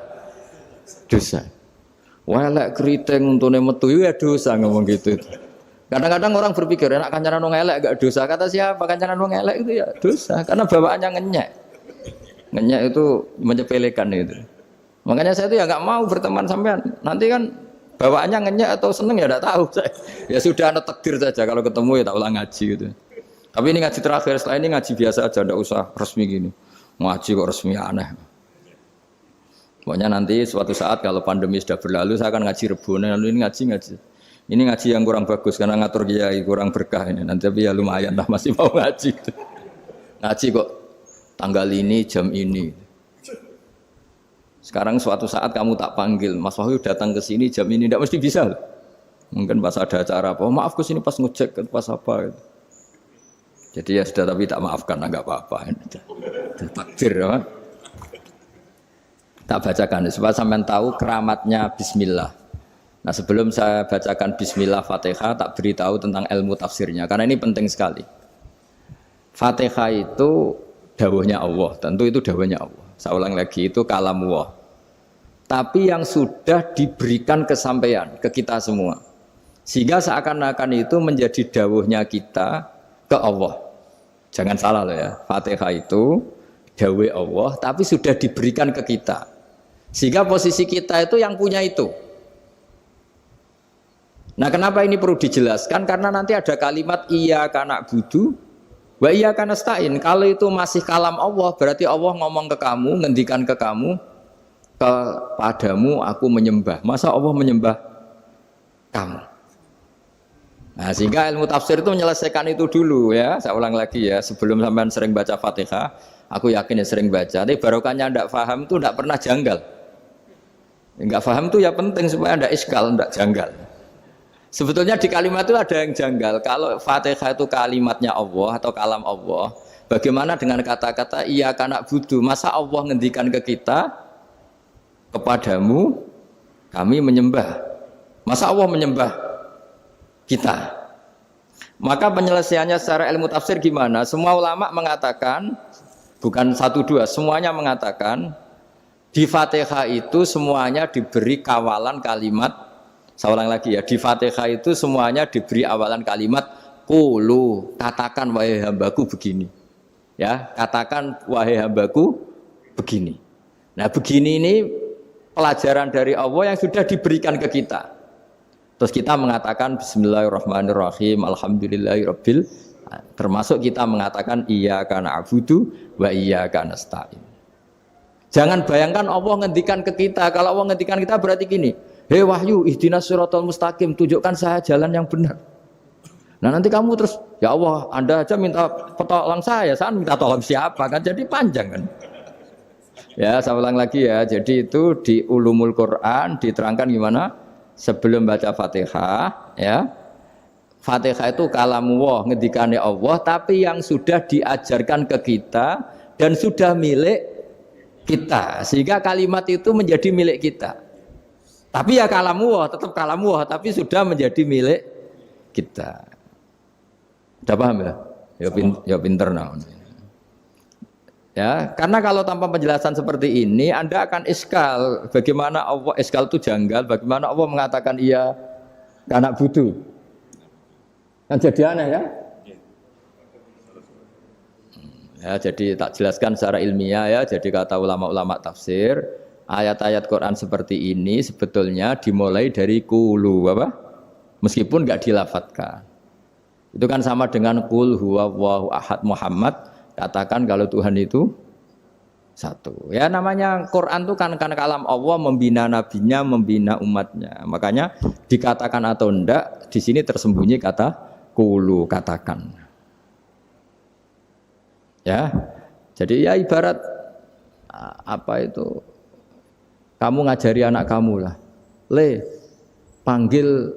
dosa. Welek keriting untune metu ya dosa ngomong gitu. Kadang-kadang orang berpikir enak kancanan wong elek gak dosa. Kata siapa kancanan wong elek itu ya dosa karena bawaannya ngenyek. Ngenyek itu menyepelekan itu. Makanya saya itu ya nggak mau berteman sampean. Nanti kan bawaannya ngenyek atau seneng ya enggak tahu saya. Ya sudah ada takdir saja kalau ketemu ya tak ulang ngaji gitu. Tapi ini ngaji terakhir, setelah ini ngaji biasa aja enggak usah resmi gini. Ngaji kok resmi aneh. Pokoknya nanti suatu saat kalau pandemi sudah berlalu saya akan ngaji Rebone, lalu ini ngaji. Ini ngaji yang kurang bagus karena ngatur kiai kurang berkah ini. Nanti tapi ya lumayan lah masih mau ngaji. Ngaji kok tanggal ini jam ini. Sekarang suatu saat kamu tak panggil, Mas Wahyu datang ke sini jam ini tidak mesti bisa. Mungkin pas ada acara apa, maaf ke sini pas ngecek pas apa. Gitu. Jadi ya sudah tapi tak maafkan enggak apa-apa. Takdir ya. Tak bacakan supaya sampean tahu keramatnya bismillah. Nah, sebelum saya bacakan bismillah Fatihah tak beritahu tentang ilmu tafsirnya karena ini penting sekali. Fatihah itu dawuhnya Allah, tentu itu dawuhnya Allah. Saya ulang lagi itu kalamullah. Tapi yang sudah diberikan kesampaian ke kita semua. Sehingga seakan-akan itu menjadi dawuhnya kita ke Allah. Jangan salah loh ya. Fatihah itu dawuh Allah tapi sudah diberikan ke kita. Sehingga posisi kita itu yang punya itu. Nah kenapa ini perlu dijelaskan? Karena nanti ada kalimat iyyaka na'budu wa iyyaka nasta'in. Kalau itu masih kalam Allah, berarti Allah ngomong ke kamu, ngendikan ke kamu, kepadamu aku menyembah. Masa Allah menyembah kamu? Nah, sehingga ilmu tafsir itu menyelesaikan itu dulu ya. Saya ulang lagi ya, sebelum sampean sering baca Fatihah, aku yakin ya sering baca. Tapi barokahnya ndak paham itu ndak pernah janggal. Enggak paham itu ya penting supaya ndak iskal, ndak janggal. Sebetulnya di kalimat itu ada yang janggal. Kalau Fatihah itu kalimatnya Allah atau kalam Allah, bagaimana dengan kata-kata iya kana budu? Masa Allah ngendikan ke kita, kepadamu kami menyembah. Masa Allah menyembah kita? Maka penyelesaiannya secara ilmu tafsir gimana? Semua ulama mengatakan, bukan satu dua, semuanya mengatakan di Fatihah itu semuanya diberi kawalan kalimat. Saya ulang lagi ya, di Fatihah itu semuanya diberi awalan kalimat qulu, katakan wahai hambaku begini. Ya, katakan wahai hambaku begini. Nah, begini ini pelajaran dari Allah yang sudah diberikan ke kita. Terus kita mengatakan bismillahirrahmanirrahim, alhamdulillahirabbil, termasuk kita mengatakan iyyaka na'budu wa iyyaka nasta'in. Jangan bayangkan Allah ngendikan ke kita. Kalau Allah ngendikan kita berarti gini, hei wahyu, ihdinas siratal mustaqim, tunjukkan saya jalan yang benar. Nah nanti kamu terus, ya Allah, Anda aja minta tolong saya minta tolong siapa kan? Jadi panjang kan? Ya, saya ulang lagi ya. Jadi itu di Ulumul Quran diterangkan gimana? Sebelum baca Fatihah, ya. Fatihah itu kalamullah, ngendikane Allah, tapi yang sudah diajarkan ke kita dan sudah milik kita. Sehingga kalimat itu menjadi milik kita. Tapi ya kalamullah, tetap kalamullah, tapi sudah menjadi milik kita. Sudah paham ya? Ya pinter nah. Ya, karena kalau tanpa penjelasan seperti ini, Anda akan iskal. Bagaimana Allah iskal itu janggal? Bagaimana Allah mengatakan iya karena butuh? Kan jadi aneh ya? Ya, jadi tak jelaskan secara ilmiah ya. Jadi kata ulama-ulama tafsir, ayat-ayat Quran seperti ini sebetulnya dimulai dari qulu apa? Meskipun enggak dilafatkan. Itu kan sama dengan qul huwallahu ahad Muhammad, katakan kalau Tuhan itu satu. Ya namanya Quran itu kan kalam Allah, membina nabinya, membina umatnya. Makanya dikatakan atau enggak di sini tersembunyi kata qulu, katakan. Ya. Jadi ya ibarat apa itu? Kamu ngajari anak kamu lah. Le, panggil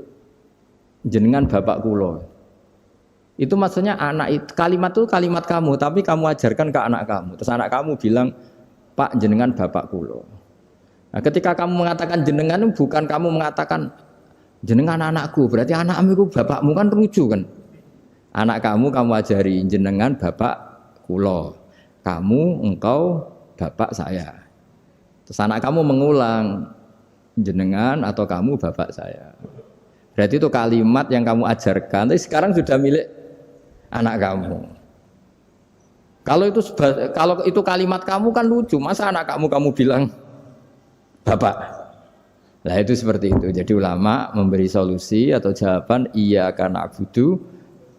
jenengan bapak kula. Itu maksudnya anak itu, kalimat itu kalimat kamu, tapi kamu ajarkan ke anak kamu. Terus anak kamu bilang, Pak jenengan bapak kulo. Nah, ketika kamu mengatakan jenengan, bukan kamu mengatakan jenengan anakku, berarti anakmu itu bapakmu, kan lucu kan? Anak kamu ajari jenengan bapak kulo, kamu engkau bapak saya. Terus anak kamu mengulang jenengan atau kamu bapak saya. Berarti itu kalimat yang kamu ajarkan, tapi sekarang sudah milik anak kamu. Kalau itu kalimat kamu kan lucu, masa anak kamu bilang bapak. Nah itu seperti itu. Jadi ulama memberi solusi atau jawaban iya karena abudu.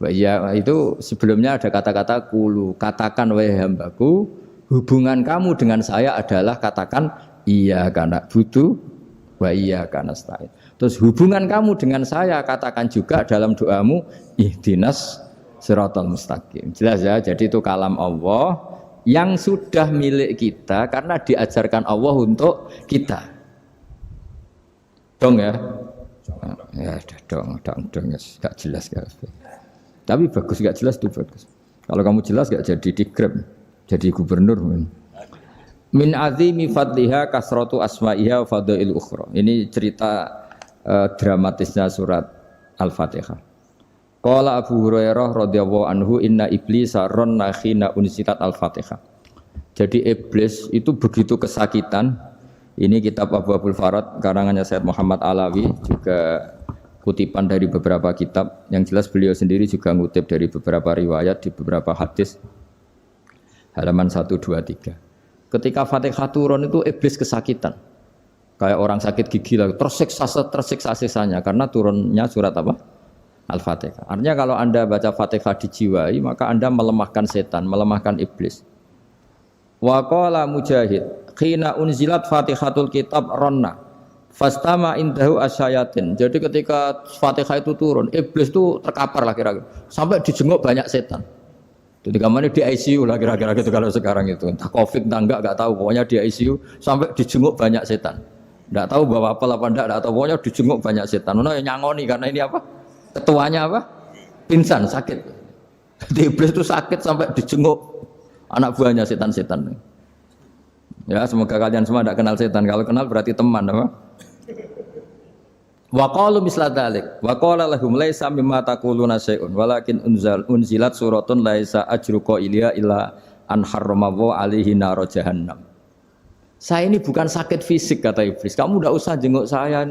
Iya itu sebelumnya ada kata-kata qulu, katakan wahai hambaku, hubungan kamu dengan saya adalah katakan iya karena abudu wa iya karena nasta'in. Terus hubungan kamu dengan saya katakan juga dalam doamu ihdinas siratal mustaqim. Jelas ya, jadi itu kalam Allah yang sudah milik kita karena diajarkan Allah untuk kita. Dong ya? Ya dong, gak jelas gak. Tapi bagus gak jelas itu bagus. Kalau kamu jelas gak jadi digrab, jadi gubernur. Min azimi fadliha kasratu asma'iha wa fadail ukhra. Ini cerita dramatisnya surat Al-Fatihah. Qala Abu Hurairah radhiyallahu anhu inna iblisa ranna khina unsitat Al-Fatihah. Jadi iblis itu begitu kesakitan. Ini kitab Abwaabul Farad karangannya Syed Muhammad Alawi, juga kutipan dari beberapa kitab. Yang jelas beliau sendiri juga ngutip dari beberapa riwayat di beberapa hadis. Halaman 123. Ketika Fatihah turun itu iblis kesakitan. Kayak orang sakit gigi lah, tersiksa sisanya karena turunnya surat apa? Al-Fatihah. Artinya kalau Anda baca Fatihah dijiwai, maka Anda melemahkan setan, melemahkan iblis. Wa qala Mujahid, Khina unzilat Fatihatul Kitab ronna fastama indahu asyayatin. Jadi ketika Fatihah itu turun, iblis itu terkapar lah kira-kira. Sampai dijenguk banyak setan. Jadi kamarnya di ICU lah kira-kira gitu kalau sekarang itu. Entah Covid entah enggak tahu. Pokoknya di ICU sampai dijenguk banyak setan. Enggak tahu bawa apa enggak tahu. Pokoknya dijenguk banyak setan. Ono yang nyangoni karena ini apa? Ketuanya apa? Pingsan, sakit. Jadi iblis itu sakit sampai dijenguk anak buahnya setan-setan. Ya, semoga kalian semua tidak kenal setan. Kalau kenal berarti teman, apa? Wa qalu misla dzalik wa qala lahum laisa mimma taquluna syai'un walakin unzilat suratun laisa ajru qailiha illa an harrama alaihi nar jahannam. Saya ini bukan sakit fisik kata iblis. Kamu tidak usah jenguk saya,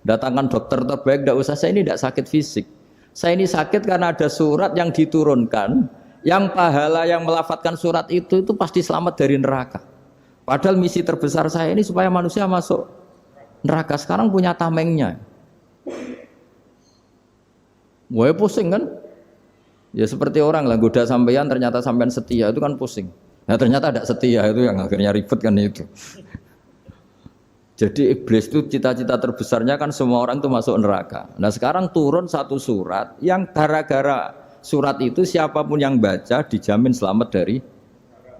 datangkan dokter terbaik, tidak usah. Saya ini tidak sakit fisik. Saya ini sakit karena ada surat yang diturunkan, yang pahala yang melafatkan surat itu pasti selamat dari neraka. Padahal misi terbesar saya ini supaya manusia masuk neraka. Sekarang punya tamengnya. Wah pusing kan? Ya seperti orang lah goda sampean ternyata sampean setia itu kan pusing. Nah ternyata tidak setia itu yang akhirnya ribet kan itu. Jadi iblis itu cita-cita terbesarnya kan semua orang itu masuk neraka. Nah sekarang turun satu surat yang gara-gara surat itu siapapun yang baca dijamin selamat dari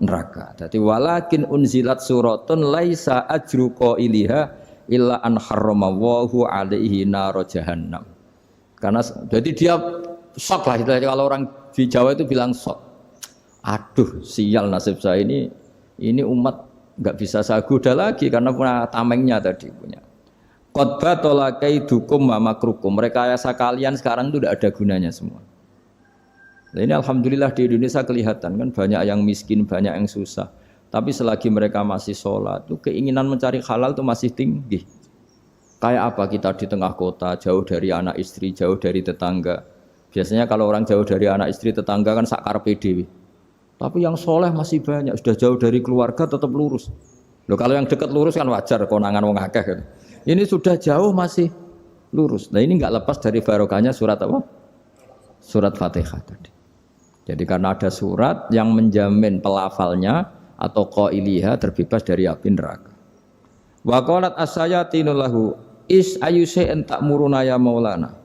neraka. Jadi walakin unzilat suratun laisa ajru qailiha illa an harramallahu alaihi nar jahannam. Karena jadi dia shock lah kalau orang di Jawa itu bilang shock. Aduh sial nasib saya ini umat nggak bisa saya goda lagi karena punya tamengnya tadi punya. Qad tolakaidukum wa makrukum. Rekayasa kalian sekarang itu tidak ada gunanya semua. Nah, ini alhamdulillah di Indonesia kelihatan kan banyak yang miskin, banyak yang susah. Tapi selagi mereka masih sholat, itu keinginan mencari halal itu masih tinggi. Kayak apa kita di tengah kota, jauh dari anak istri, jauh dari tetangga. Biasanya kalau orang jauh dari anak istri, tetangga kan sakar PDW. Tapi yang soleh masih banyak, sudah jauh dari keluarga tetap lurus. Loh, kalau yang dekat lurus kan wajar, konangan wong akeh kan. Ini sudah jauh masih lurus. Nah ini nggak lepas dari barokahnya surat apa? Surat Fatihah tadi. Jadi karena ada surat yang menjamin pelafalnya atau qailiha terbebas dari api neraka. Wa qalat as-sayatinu lahu is ayyusai'in ta'muruna ya maulana.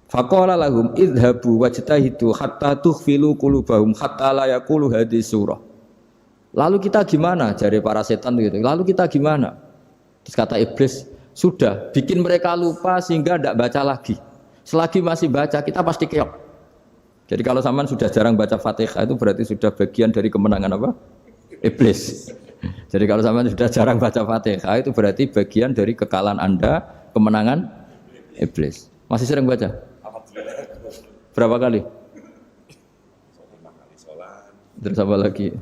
Faqala lahum idhabu wajtahidu hatta tukhfilu qulubahum hatta la yaqulu hadhihi surah. Lalu kita gimana? Jari para setan gitu. Lalu kita gimana? Terus kata iblis, sudah bikin mereka lupa sehingga tidak baca lagi. Selagi masih baca kita pasti keok. Jadi kalau sampean sudah jarang baca Fatihah itu berarti sudah bagian dari kemenangan apa? Iblis. Jadi kalau sampean sudah jarang baca Fatihah itu berarti bagian dari kekalahan Anda, kemenangan iblis. Masih sering baca? Berapa kali? 5 kali sholat. Terus apa lagi?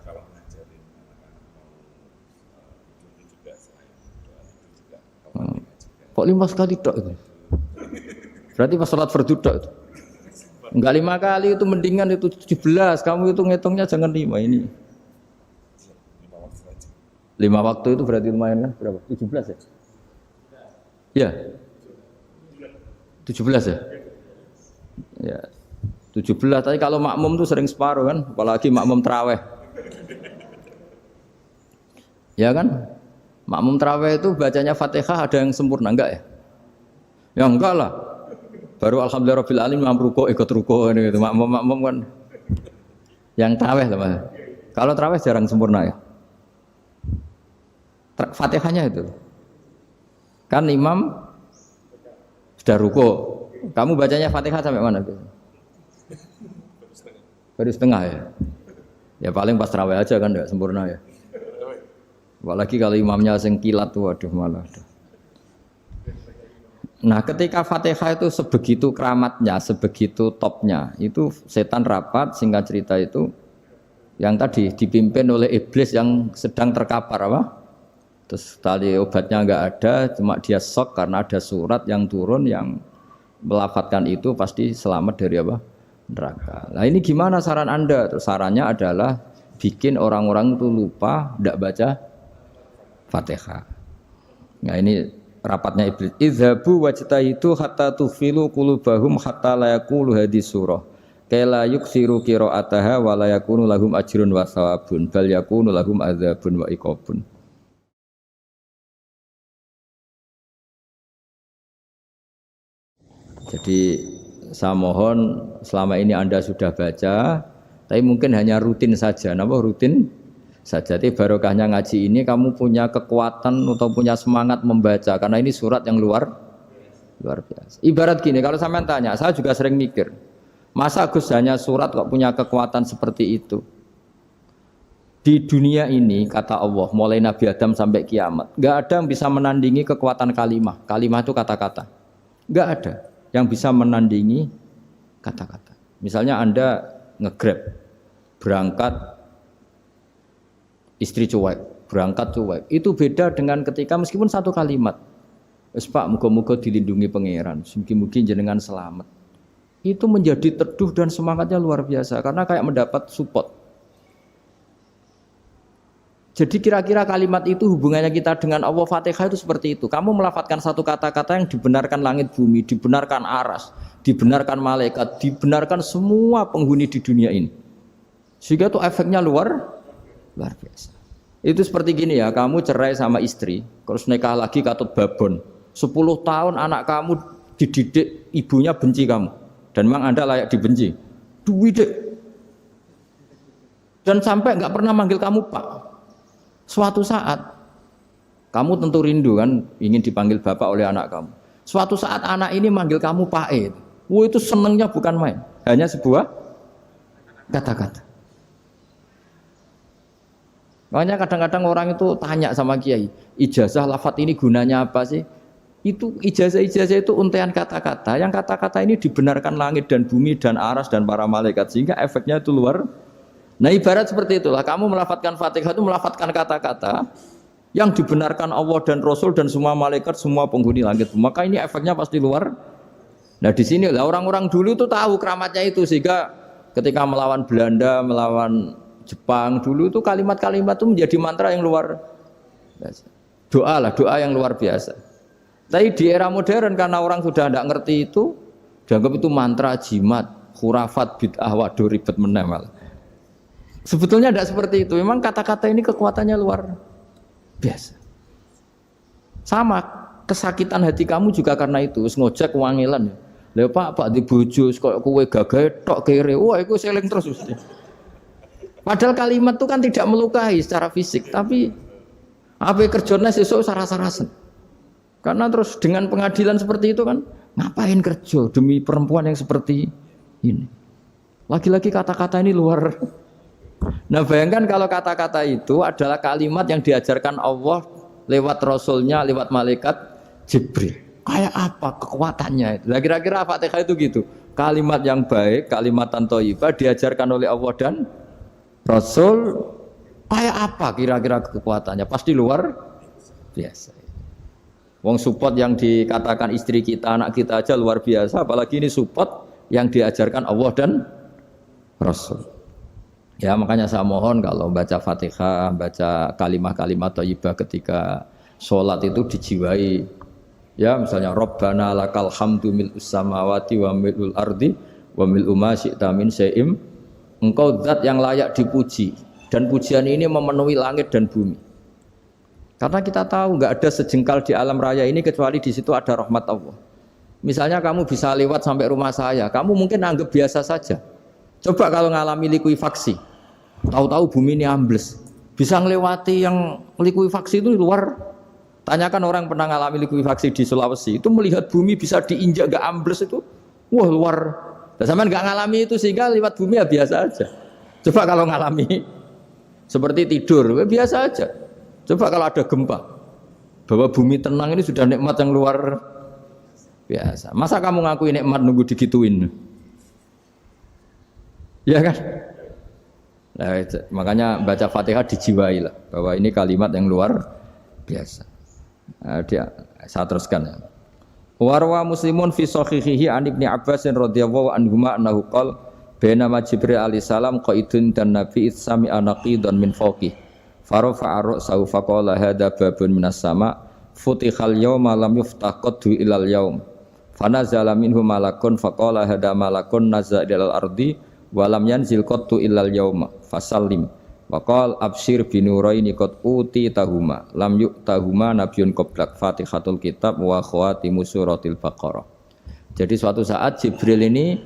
Kalau ngajarin itu juga selain doa itu juga. Kok 5 kali tok itu? Berarti pas sholat fardu tok itu? Enggak 5 kali itu mendingan itu 17. Kamu itu ngitungnya jangan 5 ini. 5 waktu aja. 5 waktu itu berarti lumayan kan? Berapa? 17 ya? Iya. 17 ya? Ya. 17 tapi kalau makmum tuh sering separuh kan, apalagi makmum tarawih. Ya kan? Makmum tarawih itu bacanya Fatihah ada yang sempurna enggak ya? Ya enggak lah. Baru alhamdulillahirabbil alamin ruko ikut ruko gitu. Makmum kan yang tarawih lah Mas. Kalau tarawih jarang sempurna ya. Fatihahnya itu. Kan imam sudah ruko. Kamu bacanya Fatihah sampai mana tuh? Baru setengah ya. Ya paling pas tarawih aja kan enggak sempurna ya. Apalagi kalau imamnya sing kilat tuh waduh malah. Nah, ketika Fatihah itu sebegitu keramatnya, sebegitu topnya, itu setan rapat singkat cerita itu yang tadi dipimpin oleh iblis yang sedang terkapar apa? Terus tali obatnya enggak ada, cuma dia shock karena ada surat yang turun yang melafatkan itu pasti selamat dari apa? Neraka. Nah ini gimana saran Anda? Terus sarannya adalah bikin orang-orang itu lupa tidak baca Fatihah. Nah ini rapatnya iblis. Idhabu wajtahidu hatta tukhfilu qulubahum hatta la yaqulu hadhihi surah. kala yuksiru qiraataha wa la yakunu lahum ajrun wa thawabun bal yakunu lahum adzabun wa iqabun. Jadi saya mohon selama ini Anda sudah baca, tapi mungkin hanya rutin saja. Napa rutin saja? Jadi barokahnya ngaji ini kamu punya kekuatan atau punya semangat membaca karena ini surat yang luar biasa. Ibarat gini, kalau sampean tanya, saya juga sering mikir, masa Gus hanya surat kok punya kekuatan seperti itu? Di dunia ini kata Allah, mulai Nabi Adam sampai kiamat, nggak ada yang bisa menandingi kekuatan kalimah. Kalimah itu kata-kata, nggak ada yang bisa menandingi kata-kata. Misalnya Anda nge-grab, berangkat istri cuek, berangkat cuek. Itu beda dengan ketika meskipun satu kalimat, wes Pak, muga-muga dilindungi pangeran, mugi-mugi jenengan selamat. Itu menjadi teduh dan semangatnya luar biasa karena kayak mendapat support. Jadi kira-kira kalimat itu hubungannya kita dengan Allah, Fatihah itu seperti itu. Kamu melafadzkan satu kata-kata yang dibenarkan langit bumi, dibenarkan aras, dibenarkan malaikat, dibenarkan semua penghuni di dunia ini. Sehingga itu efeknya luar biasa. Itu seperti gini ya, kamu cerai sama istri, terus nikah lagi katut babon. 10 tahun anak kamu dididik, ibunya benci kamu. Dan memang Anda layak dibenci. Dididik. Dan sampai nggak pernah manggil kamu Pak. Suatu saat, kamu tentu rindu kan, ingin dipanggil bapak oleh anak kamu. Suatu saat anak ini manggil kamu Pak E. Itu senengnya bukan main, hanya sebuah kata-kata. Makanya kadang-kadang orang itu tanya sama kiai, ijazah lafadz ini gunanya apa sih? Itu ijazah-ijazah itu untaian kata-kata, yang kata-kata ini dibenarkan langit dan bumi dan aras dan para malaikat, sehingga efeknya itu luar. Nah ibarat seperti itulah, kamu melafadzkan Fatihah itu melafadzkan kata-kata yang dibenarkan Allah dan Rasul dan semua malaikat, semua penghuni langit. Maka ini efeknya pasti luar. Nah di sini lah orang-orang dulu itu tahu keramatnya itu, sehingga ketika melawan Belanda, melawan Jepang dulu itu kalimat-kalimat itu menjadi mantra yang luar biasa. Doa yang luar biasa. Tapi di era modern karena orang sudah tidak ngerti itu, dianggap itu mantra, jimat, khurafat, bid'ah, waduh ribet meneh. Sebetulnya tidak seperti itu. Memang kata-kata ini kekuatannya luar biasa. Sama kesakitan hati kamu juga karena itu. Ngojek wangilan. Lha Pak di bojo kok kowe gagahe tok kere. Wah, iku seling terus mesti. Padahal kalimat itu kan tidak melukai secara fisik, tapi apa kerjanya sesuk sarasa-rasen. Karena terus dengan pengadilan seperti itu kan, ngapain kerja demi perempuan yang seperti ini? Lagi-lagi kata-kata ini luar. Nah bayangkan kalau kata-kata itu adalah kalimat yang diajarkan Allah lewat Rasulnya, lewat malaikat Jibril. Kayak apa kekuatannya itu? Nah kira-kira Fatihah itu gitu. Kalimat yang baik, kalimatan thayyibah diajarkan oleh Allah dan Rasul. Kayak apa kira-kira kekuatannya? Pasti luar biasa. Wong support yang dikatakan istri kita, anak kita aja luar biasa. Apalagi ini support yang diajarkan Allah dan Rasul. Ya makanya saya mohon kalau baca Fatihah, baca kalimat-kalimat thayyibah ketika sholat itu dijiwai. Ya misalnya Rabbana lakal hamdu mil'us samawati wa mil'ul ardi wa mil'u ma syi'ta min syai'im. Engkau zat yang layak dipuji dan pujian ini memenuhi langit dan bumi. Karena kita tahu nggak ada sejengkal di alam raya ini kecuali di situ ada rahmat Allah. Misalnya kamu bisa lewat sampai rumah saya, kamu mungkin anggap biasa saja. Coba kalau ngalami likuifaksi, tahu-tahu bumi ini ambles, bisa ngelewati yang likuifaksi itu luar. Tanyakan orang pernah ngalami likuifaksi di Sulawesi, itu melihat bumi bisa diinjak gak ambles itu, wah luar. Dan sampean gak ngalami itu sehingga lewat bumi ya biasa aja. Coba kalau ngalami seperti tidur, ya biasa aja. Coba kalau ada gempa, bahwa bumi tenang ini sudah nikmat yang luar biasa. Masa kamu ngakui nikmat nunggu digituin? Ya kan? Nah, makanya baca Fatihah dijiwai lah bahwa ini kalimat yang luar biasa. Nah, saya teruskan ya. Warwa Muslimun fi sahihihi an Ibnu Abbas radhiyallahu anhuma annahu qala bainama Jibril alaihi salam qaidun dan Nabi sami anaqidan min fawqih farafa'a ra'sahu faqala hadza babun minas sama futihal yawma lam yuftah qaddu ilal yaum Fanazala minhu malakun faqala hada malakun nazza ilal ardi walam yanzil qattu illal yauma fasallim waqal absyir binuraini qad uti tahuma lam yu'tahuma nabiyyun qablak Fatihatul kitab wa khawatimu suratil Baqarah. Jadi suatu saat Jibril ini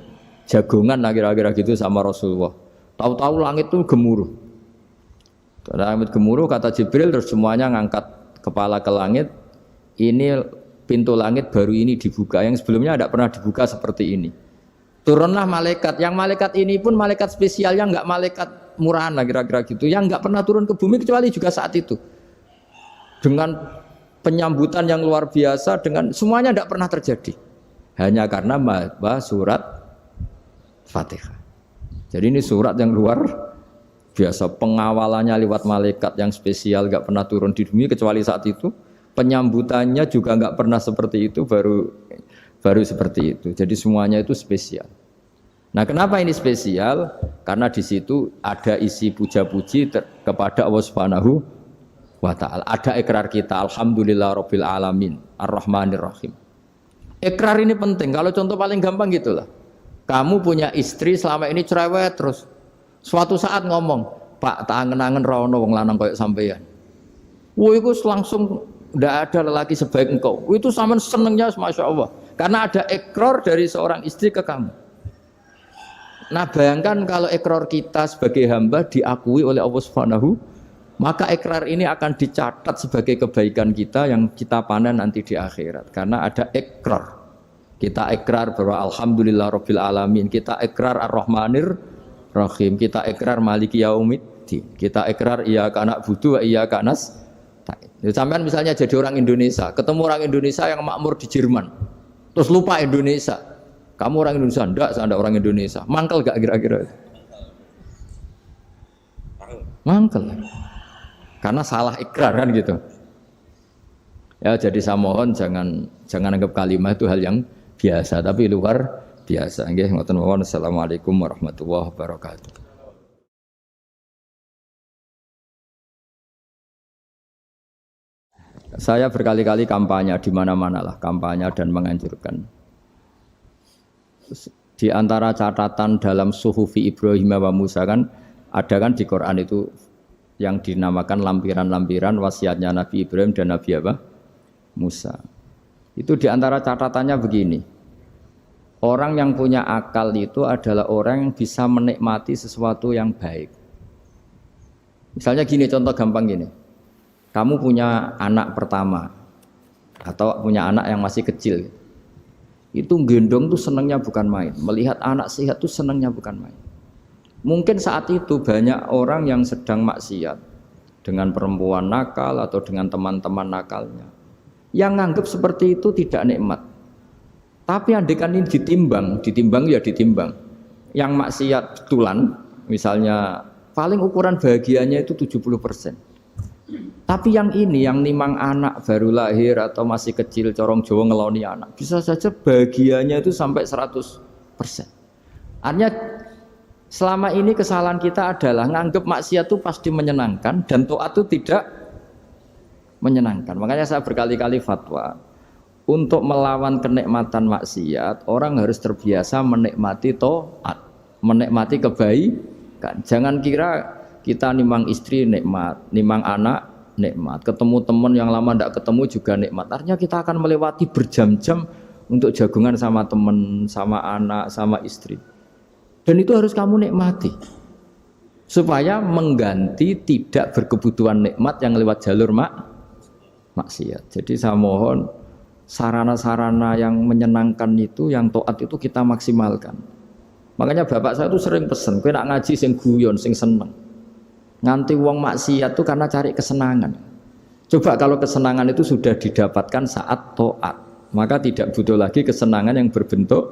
jagongan kira-kira gitu sama Rasulullah. Tahu-tahu langit itu gemuruh. Langit gemuruh kata Jibril terus semuanya ngangkat kepala ke langit. Ini pintu langit baru ini dibuka, yang sebelumnya tidak pernah dibuka seperti ini. Turunlah malaikat, yang malaikat ini pun malaikat spesial, yang enggak malaikat murahan lah kira-kira gitu, yang enggak pernah turun ke bumi kecuali juga saat itu. Dengan penyambutan yang luar biasa, dengan semuanya tidak pernah terjadi. Hanya karena bahwa surat Fatihah. Jadi ini surat yang luar biasa, pengawalannya lewat malaikat yang spesial, enggak pernah turun di bumi kecuali saat itu. Penyambutannya juga enggak pernah seperti itu, baru seperti itu. Jadi semuanya itu spesial. Nah, kenapa ini spesial? Karena di situ ada isi puja-puji kepada Allah Subhanahu wa ta'ala. Ada ikrar kita, alhamdulillah rabbil alamin, ar-rahmanir rahim. Ikrar ini penting. Kalau contoh paling gampang gitulah. Kamu punya istri selama ini cerewet terus. Suatu saat ngomong, "Pak, tak angen-angen ra ono wong lanang koyo sampeyan." Wah, itu langsung tidak ada lelaki sebaik engkau. Itu sama senengnya, masya Allah. Karena ada ikrar dari seorang istri ke kamu. Nah, bayangkan kalau ikrar kita sebagai hamba diakui oleh Allah Subhanahu, maka ikrar ini akan dicatat sebagai kebaikan kita yang kita panen nanti di akhirat. Karena ada ikrar. Kita ikrar bahwa alhamdulillah rabbil alamin. Kita ikrar ar-rahmanir rahim. Kita ikrar maliki yaumiddin. Kita ikrar iyyaka na'budu wa iyyaka nasta'in. Sampean misalnya jadi orang Indonesia, ketemu orang Indonesia yang makmur di Jerman, terus lupa Indonesia. Kamu orang Indonesia? Enggak, saya enggak orang Indonesia. Mangkel gak kira-kira? Mangkel. Karena salah ikrar kan gitu. Ya, jadi saya mohon jangan anggap kalimat itu hal yang biasa, tapi luar biasa. Nggih, ngoten mawon. Assalamualaikum warahmatullahi wabarakatuh. Saya berkali-kali kampanye di mana-mana lah, kampanye dan menganjurkan. Di antara catatan dalam Suhufi Ibrahim wa Musa kan ada kan di Quran itu yang dinamakan lampiran-lampiran wasiatnya Nabi Ibrahim dan Nabi apa? Musa. Itu di antara catatannya begini. Orang yang punya akal itu adalah orang yang bisa menikmati sesuatu yang baik. Misalnya gini, contoh gampang gini. Kamu punya anak pertama atau punya anak yang masih kecil, itu gendong tuh senangnya bukan main. Melihat anak sehat tuh senangnya bukan main. Mungkin saat itu banyak orang yang sedang maksiat dengan perempuan nakal atau dengan teman-teman nakalnya, yang nganggap seperti itu tidak nikmat. Tapi andekan ini ditimbang ya ditimbang. Yang maksiat betulan, misalnya paling ukuran bahagianya itu 70%. Tapi yang ini, yang nimang anak baru lahir atau masih kecil, corong Jawa ngeloni anak, bisa saja bahagianya itu sampai 100%. Artinya selama ini kesalahan kita adalah nganggap maksiat itu pasti menyenangkan dan taat itu tidak menyenangkan. Makanya saya berkali-kali fatwa, untuk melawan kenikmatan maksiat, orang harus terbiasa menikmati taat, menikmati kebaikan. Jangan kira kita nimang istri nikmat, nimang anak nikmat, ketemu teman yang lama tidak ketemu juga nikmat. Artinya kita akan melewati berjam-jam untuk jagungan sama teman, sama anak, sama istri. Dan itu harus kamu nikmati supaya mengganti tidak berkebutuhan nikmat yang lewat jalur maksiat. Jadi saya mohon sarana-sarana yang menyenangkan itu, yang taat itu kita maksimalkan. Makanya bapak saya itu sering pesen, kowe nak ngaji sing guyon, sing seneng. Nganti wong maksiat itu karena cari kesenangan. Coba kalau kesenangan itu sudah didapatkan saat taat, maka tidak butuh lagi kesenangan yang berbentuk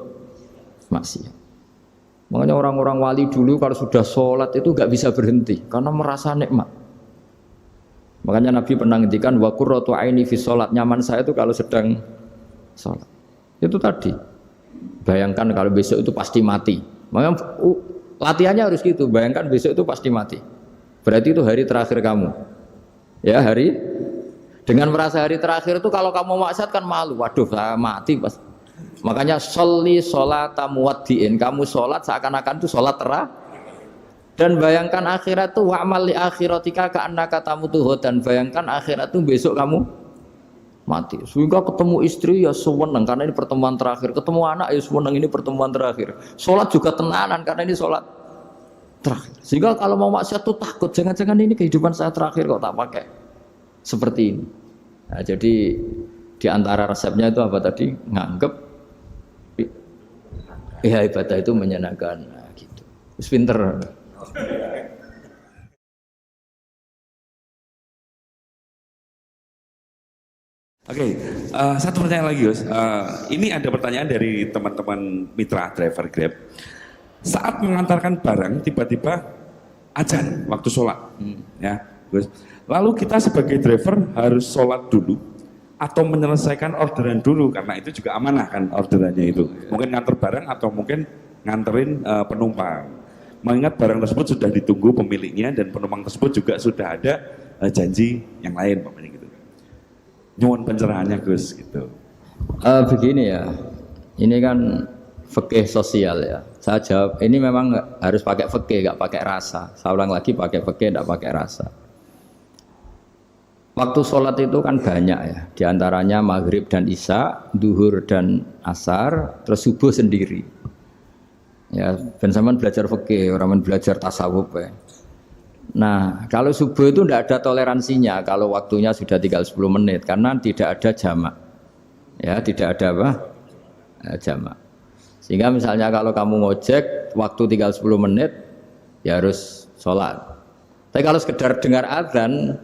maksiat. Makanya orang-orang wali dulu kalau sudah sholat itu gak bisa berhenti karena merasa nikmat. Makanya Nabi pernah ngendikan wa qurratu aini fi sholat, nyaman saya itu kalau sedang sholat. Itu tadi. Bayangkan kalau besok itu pasti mati. Makanya latihannya harus gitu. Bayangkan besok itu pasti mati. Berarti itu hari terakhir kamu. Ya, dengan merasa hari terakhir itu kalau kamu maksiat kan malu. Waduh, saya mati pas. Makanya sholli sholata muwaddiin, kamu sholat seakan-akan itu sholat terakhir. Dan bayangkan akhirat itu wa'mal li akhiratika ka'annaka tamutu, dan bayangkan akhirat itu besok kamu mati. Sehingga ketemu istri ya seneng karena ini pertemuan terakhir, ketemu anak ya seneng ini pertemuan terakhir. Sholat juga tenanan karena ini sholat terakhir. Sehingga kalau mau maksiat tuh takut, jangan-jangan ini kehidupan saya terakhir kok tak pakai seperti ini. Nah, jadi di antara resepnya itu apa tadi? Nganggep ya ibadah itu menyenangkan. Nah, gitu. Terus pinter. Oke, satu pertanyaan lagi, Gus. Ini ada pertanyaan dari teman-teman mitra driver Grab. Saat mengantarkan barang, tiba-tiba azan waktu sholat, ya, Gus. Lalu kita sebagai driver harus sholat dulu atau menyelesaikan orderan dulu, karena itu juga amanah kan orderannya itu. Mungkin nganter barang atau mungkin nganterin penumpang. Mengingat barang tersebut sudah ditunggu pemiliknya dan penumpang tersebut juga sudah ada janji yang lain, pokoknya gitu. Nyuwun pencerahannya, Gus, gitu. Begini ya, ini kan fikih sosial ya. Saya jawab, ini memang harus pakai fikih, nggak pakai rasa. Saya ulang lagi, pakai fikih, nggak pakai rasa. Waktu sholat itu kan banyak ya, diantaranya maghrib dan isya, duhur dan asar, terus subuh sendiri. Ya, ben sampean belajar fikih, orang belajar tasawuf ya. Nah, kalau subuh itu tidak ada toleransinya kalau waktunya sudah tinggal 10 menit karena tidak ada jamak. Ya, tidak ada apa? Jamak. Sehingga misalnya kalau kamu ngojek waktu tinggal 10 menit ya harus sholat. Tapi kalau sekedar dengar azan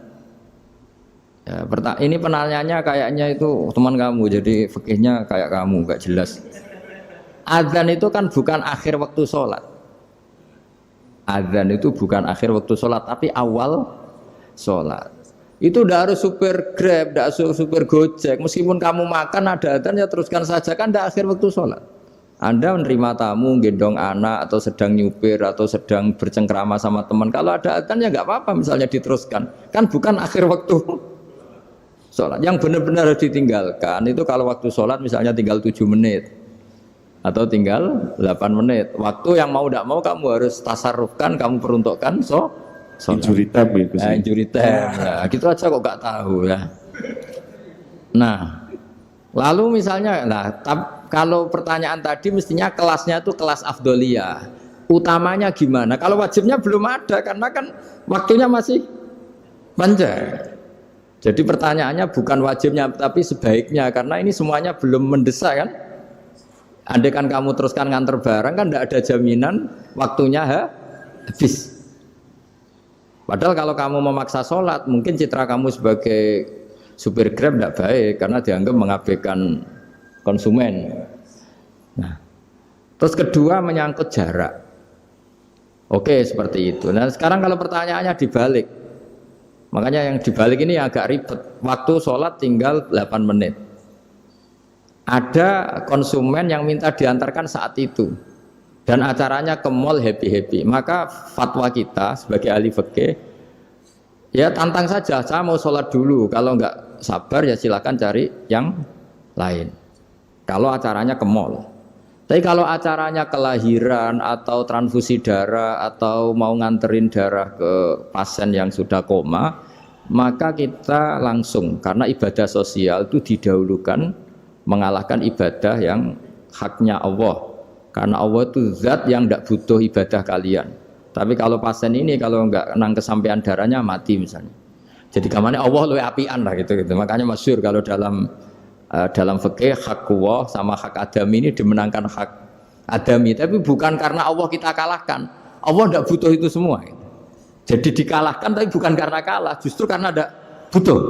ya, ini penanyanya kayaknya itu teman kamu, jadi fikihnya kayak kamu, gak jelas. Azan itu kan bukan akhir waktu sholat. Azan itu bukan akhir waktu sholat, tapi awal sholat. Itu tidak harus supir Grab, tidak harus supir Gojek. Meskipun kamu makan ada azan ya teruskan saja, kan tidak akhir waktu sholat. Anda menerima tamu, gendong anak, atau sedang nyupir, atau sedang bercengkrama sama teman. Kalau ada azan ya nggak apa-apa, misalnya diteruskan. Kan bukan akhir waktu sholat. Yang benar-benar harus ditinggalkan itu kalau waktu sholat misalnya tinggal 7 menit. Atau tinggal 8 menit. Waktu yang mau tidak mau kamu harus tasarrufkan, kamu peruntukkan Injury time ya, Gus. Injury time. Nah, gitu aja kok gak tahu ya. Nah, lalu misalnya, kalau pertanyaan tadi mestinya kelasnya itu kelas afdoliyah. Utamanya gimana? Kalau wajibnya belum ada karena kan waktunya masih panjang. Jadi pertanyaannya bukan wajibnya tapi sebaiknya karena ini semuanya belum mendesak kan? Andai kan kamu teruskan nganter barang kan tidak ada jaminan waktunya habis. Padahal kalau kamu memaksa sholat, mungkin citra kamu sebagai supir Grab tidak baik karena dianggap mengabaikan konsumen. Nah, terus kedua menyangkut jarak. Oke, seperti itu. Nah, sekarang kalau pertanyaannya dibalik, makanya yang dibalik ini agak ribet. Waktu sholat tinggal 8 menit. Ada konsumen yang minta diantarkan saat itu dan acaranya ke mall happy-happy, maka fatwa kita sebagai ahli fikih ya tantang saja, saya mau sholat dulu, kalau enggak sabar ya silakan cari yang lain kalau acaranya ke mall. Tapi kalau acaranya kelahiran atau transfusi darah atau mau nganterin darah ke pasien yang sudah koma, maka kita langsung, karena ibadah sosial itu didahulukan mengalahkan ibadah yang haknya Allah, karena Allah itu zat yang tidak butuh ibadah kalian. Tapi kalau pasien ini kalau enggak nang kesampaian darahnya mati misalnya, jadi kamarnya Allah lebih apian lah gitu. Makanya masyhur kalau dalam fikih hak Allah sama hak adami ini dimenangkan hak adami, tapi bukan karena Allah kita kalahkan. Allah tidak butuh itu semua gitu. Jadi dikalahkan tapi bukan karena kalah, justru karena tidak butuh.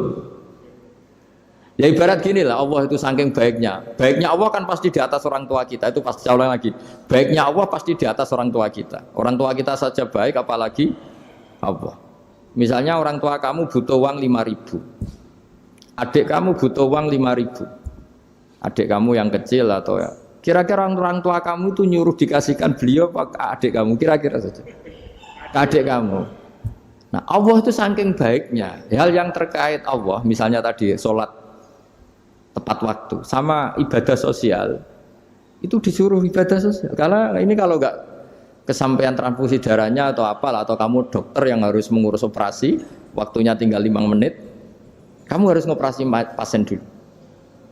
Ya ibarat gini lah, Allah itu saking baiknya. Baiknya Allah kan pasti di atas orang tua kita. Itu pasti ulang lagi. Baiknya Allah pasti di atas orang tua kita. Orang tua kita saja baik, apalagi Allah. Misalnya orang tua kamu butuh uang 5.000. Adik kamu butuh uang 5.000. Adik kamu yang kecil atau ya. Kira-kira orang tua kamu itu nyuruh dikasihkan beliau apa ke adik kamu? Kira-kira saja. Ke adik kamu. Nah Allah itu saking baiknya. Hal yang terkait Allah, misalnya tadi sholat tepat waktu sama ibadah sosial Itu disuruh ibadah sosial. Karena ini kalau nggak kesampaian transfusi darahnya atau apalah, atau kamu dokter yang harus mengurus operasi, waktunya tinggal 5 menit, kamu harus ngoperasi pasien dulu.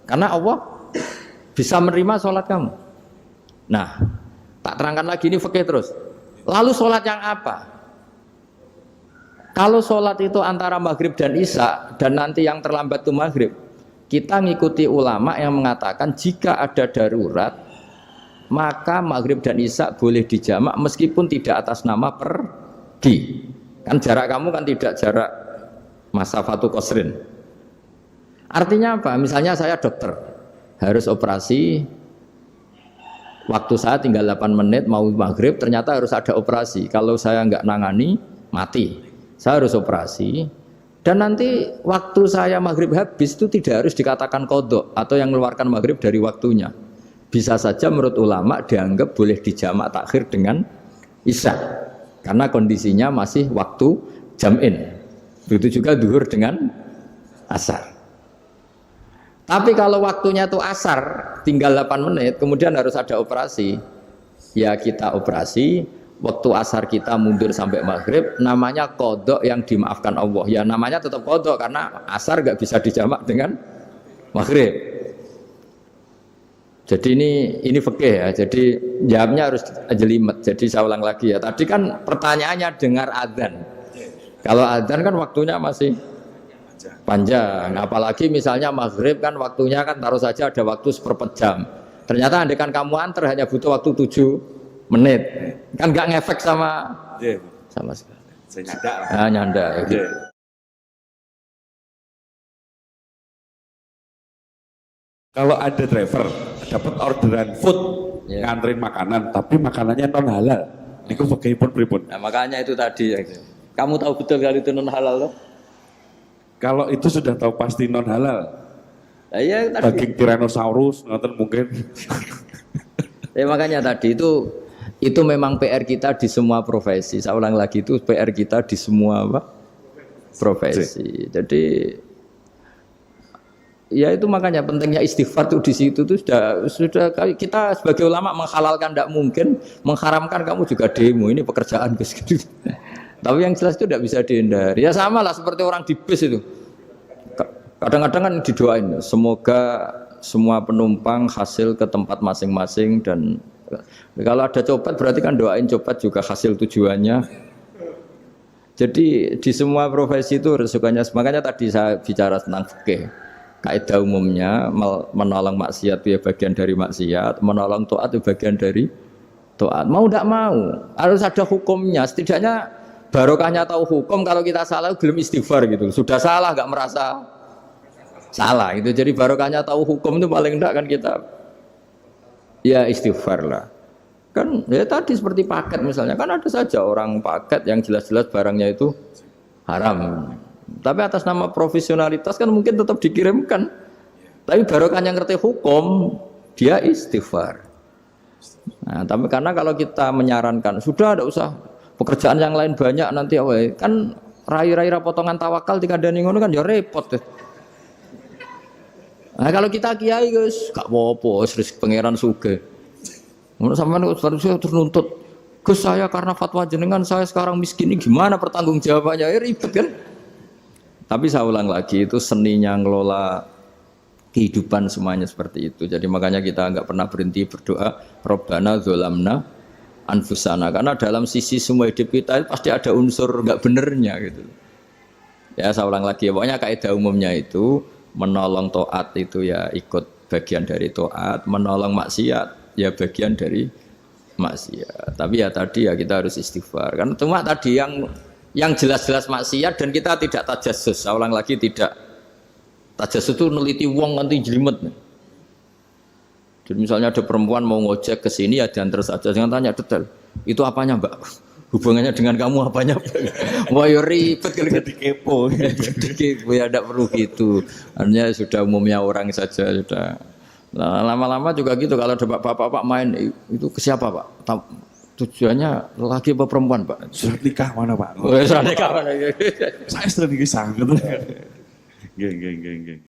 Karena Allah bisa menerima sholat kamu. Nah, tak terangkan lagi ini fikih terus. Lalu sholat yang apa? Kalau sholat itu antara maghrib dan isya, dan nanti yang terlambat itu maghrib, kita ngikuti ulama yang mengatakan jika ada darurat, maka maghrib dan isya boleh dijamak meskipun tidak atas nama pergi. Kan jarak kamu kan tidak jarak masafatu qasrin. Artinya apa? Misalnya saya dokter, harus operasi, waktu saya tinggal 8 menit mau maghrib, ternyata harus ada operasi. Kalau saya nggak nangani, mati. Saya harus operasi. Dan nanti waktu saya maghrib habis itu tidak harus dikatakan qadha atau yang mengeluarkan maghrib dari waktunya. Bisa saja menurut ulama dianggap boleh dijamak takhir dengan isya. Karena kondisinya masih waktu jam'in. Begitu juga zuhur dengan asar. Tapi kalau waktunya itu asar, tinggal 8 menit, kemudian harus ada operasi, ya kita operasi, waktu asar kita mundur sampai maghrib, namanya qadha yang dimaafkan Allah. Ya namanya tetap qadha karena asar nggak bisa dijamak dengan maghrib. Jadi ini fikih ya, jadi jawabnya harus jelimet. Jadi saya ulang lagi ya, tadi kan pertanyaannya dengar adzan. Kalau adzan kan waktunya masih panjang, apalagi misalnya maghrib kan waktunya kan taruh saja ada waktu seperempat jam. Ternyata andekan kamu antar hanya butuh waktu 7 menit, kan nggak ngefek sama sekali. Saya nyanda. Nyanda. Ya gitu. Kalau ada driver dapat orderan food, nganterin makanan, tapi makanannya non halal, niku fakihipun pripun? Nah, makanya itu tadi ya. Kamu tahu betul kalau itu non halal loh? Kalau itu sudah tahu pasti non halal. Nah, ya, tadi. Daging Tyrannosaurus, nonton mungkin. Ya makanya tadi itu memang PR kita di semua profesi. Saya ulang lagi, itu PR kita di semua profesi. Jadi ya itu makanya pentingnya istighfar tuh di situ tuh sudah kita sebagai ulama menghalalkan tidak mungkin, mengharamkan kamu juga demo, ini pekerjaan guys. Tapi yang jelas itu tidak bisa dihindari. Ya sama lah seperti orang di bus itu. Kadang-kadang kan didoain, semoga semua penumpang hasil ke tempat masing-masing, dan kalau ada copet berarti kan doain copet juga hasil tujuannya. Jadi di semua profesi itu resikonya. Makanya tadi saya bicara tentang fikih. Kaidah umumnya menolong maksiat itu ya bagian dari maksiat, menolong taat itu bagian dari taat. Mau tidak mau harus ada hukumnya. Setidaknya barokahnya tahu hukum. Kalau kita salah belum istighfar gitu. Sudah salah nggak merasa salah itu. Jadi barokahnya tahu hukum itu paling enggak kan kita ya istighfar lah. Kan ya tadi seperti paket misalnya, kan ada saja orang paket yang jelas-jelas barangnya itu haram. Tapi atas nama profesionalitas kan mungkin tetap dikirimkan. Tapi barokahnya ngerti hukum, dia istighfar. Nah, tapi karena kalau kita menyarankan sudah ada usah pekerjaan yang lain banyak nanti kan rai-rai potongan tawakal dikandani ngono kan ya repot deh. Nah kalau kita kiai guys, gak apa-apa, serius pangeran suge. Menurut sampean saya terus nuntut, Gus saya karena fatwa jenengan saya sekarang miskin ini gimana pertanggung jawabannya? Ya ribet kan? Tapi saya ulang lagi itu seninya ngelola kehidupan semuanya seperti itu. Jadi makanya kita nggak pernah berhenti berdoa, Rabbana dzolamna anfusana, karena dalam sisi semua hidup kita itu pasti ada unsur nggak benernya gitu. Ya saya ulang lagi, pokoknya kaidah umumnya itu menolong taat itu ya ikut bagian dari taat, menolong maksiat ya bagian dari maksiat. Tapi ya tadi ya kita harus istighfar. Karena cuma tadi yang jelas-jelas maksiat dan kita tidak tajassus. Saya ulang lagi, tidak tajassus itu neliti wong nanti jelimet. Jadi misalnya ada perempuan mau ngojek ke sini ya diantar saja, jangan tanya detail. Itu apanya Mbak? Hubungannya dengan kamu apanya? Wah ya ribet kalau jadi kepo. Jadi kepo ya tidak perlu gitu. Hanya sudah umumnya orang saja sudah. Nah, lama-lama juga gitu. Kalau ada bapak-bapak main itu ke siapa Pak? Tujuannya laki apa perempuan Pak? Surat nikah mana Pak? Surat nikah mana? Saya sudah nikah sangat. Geng.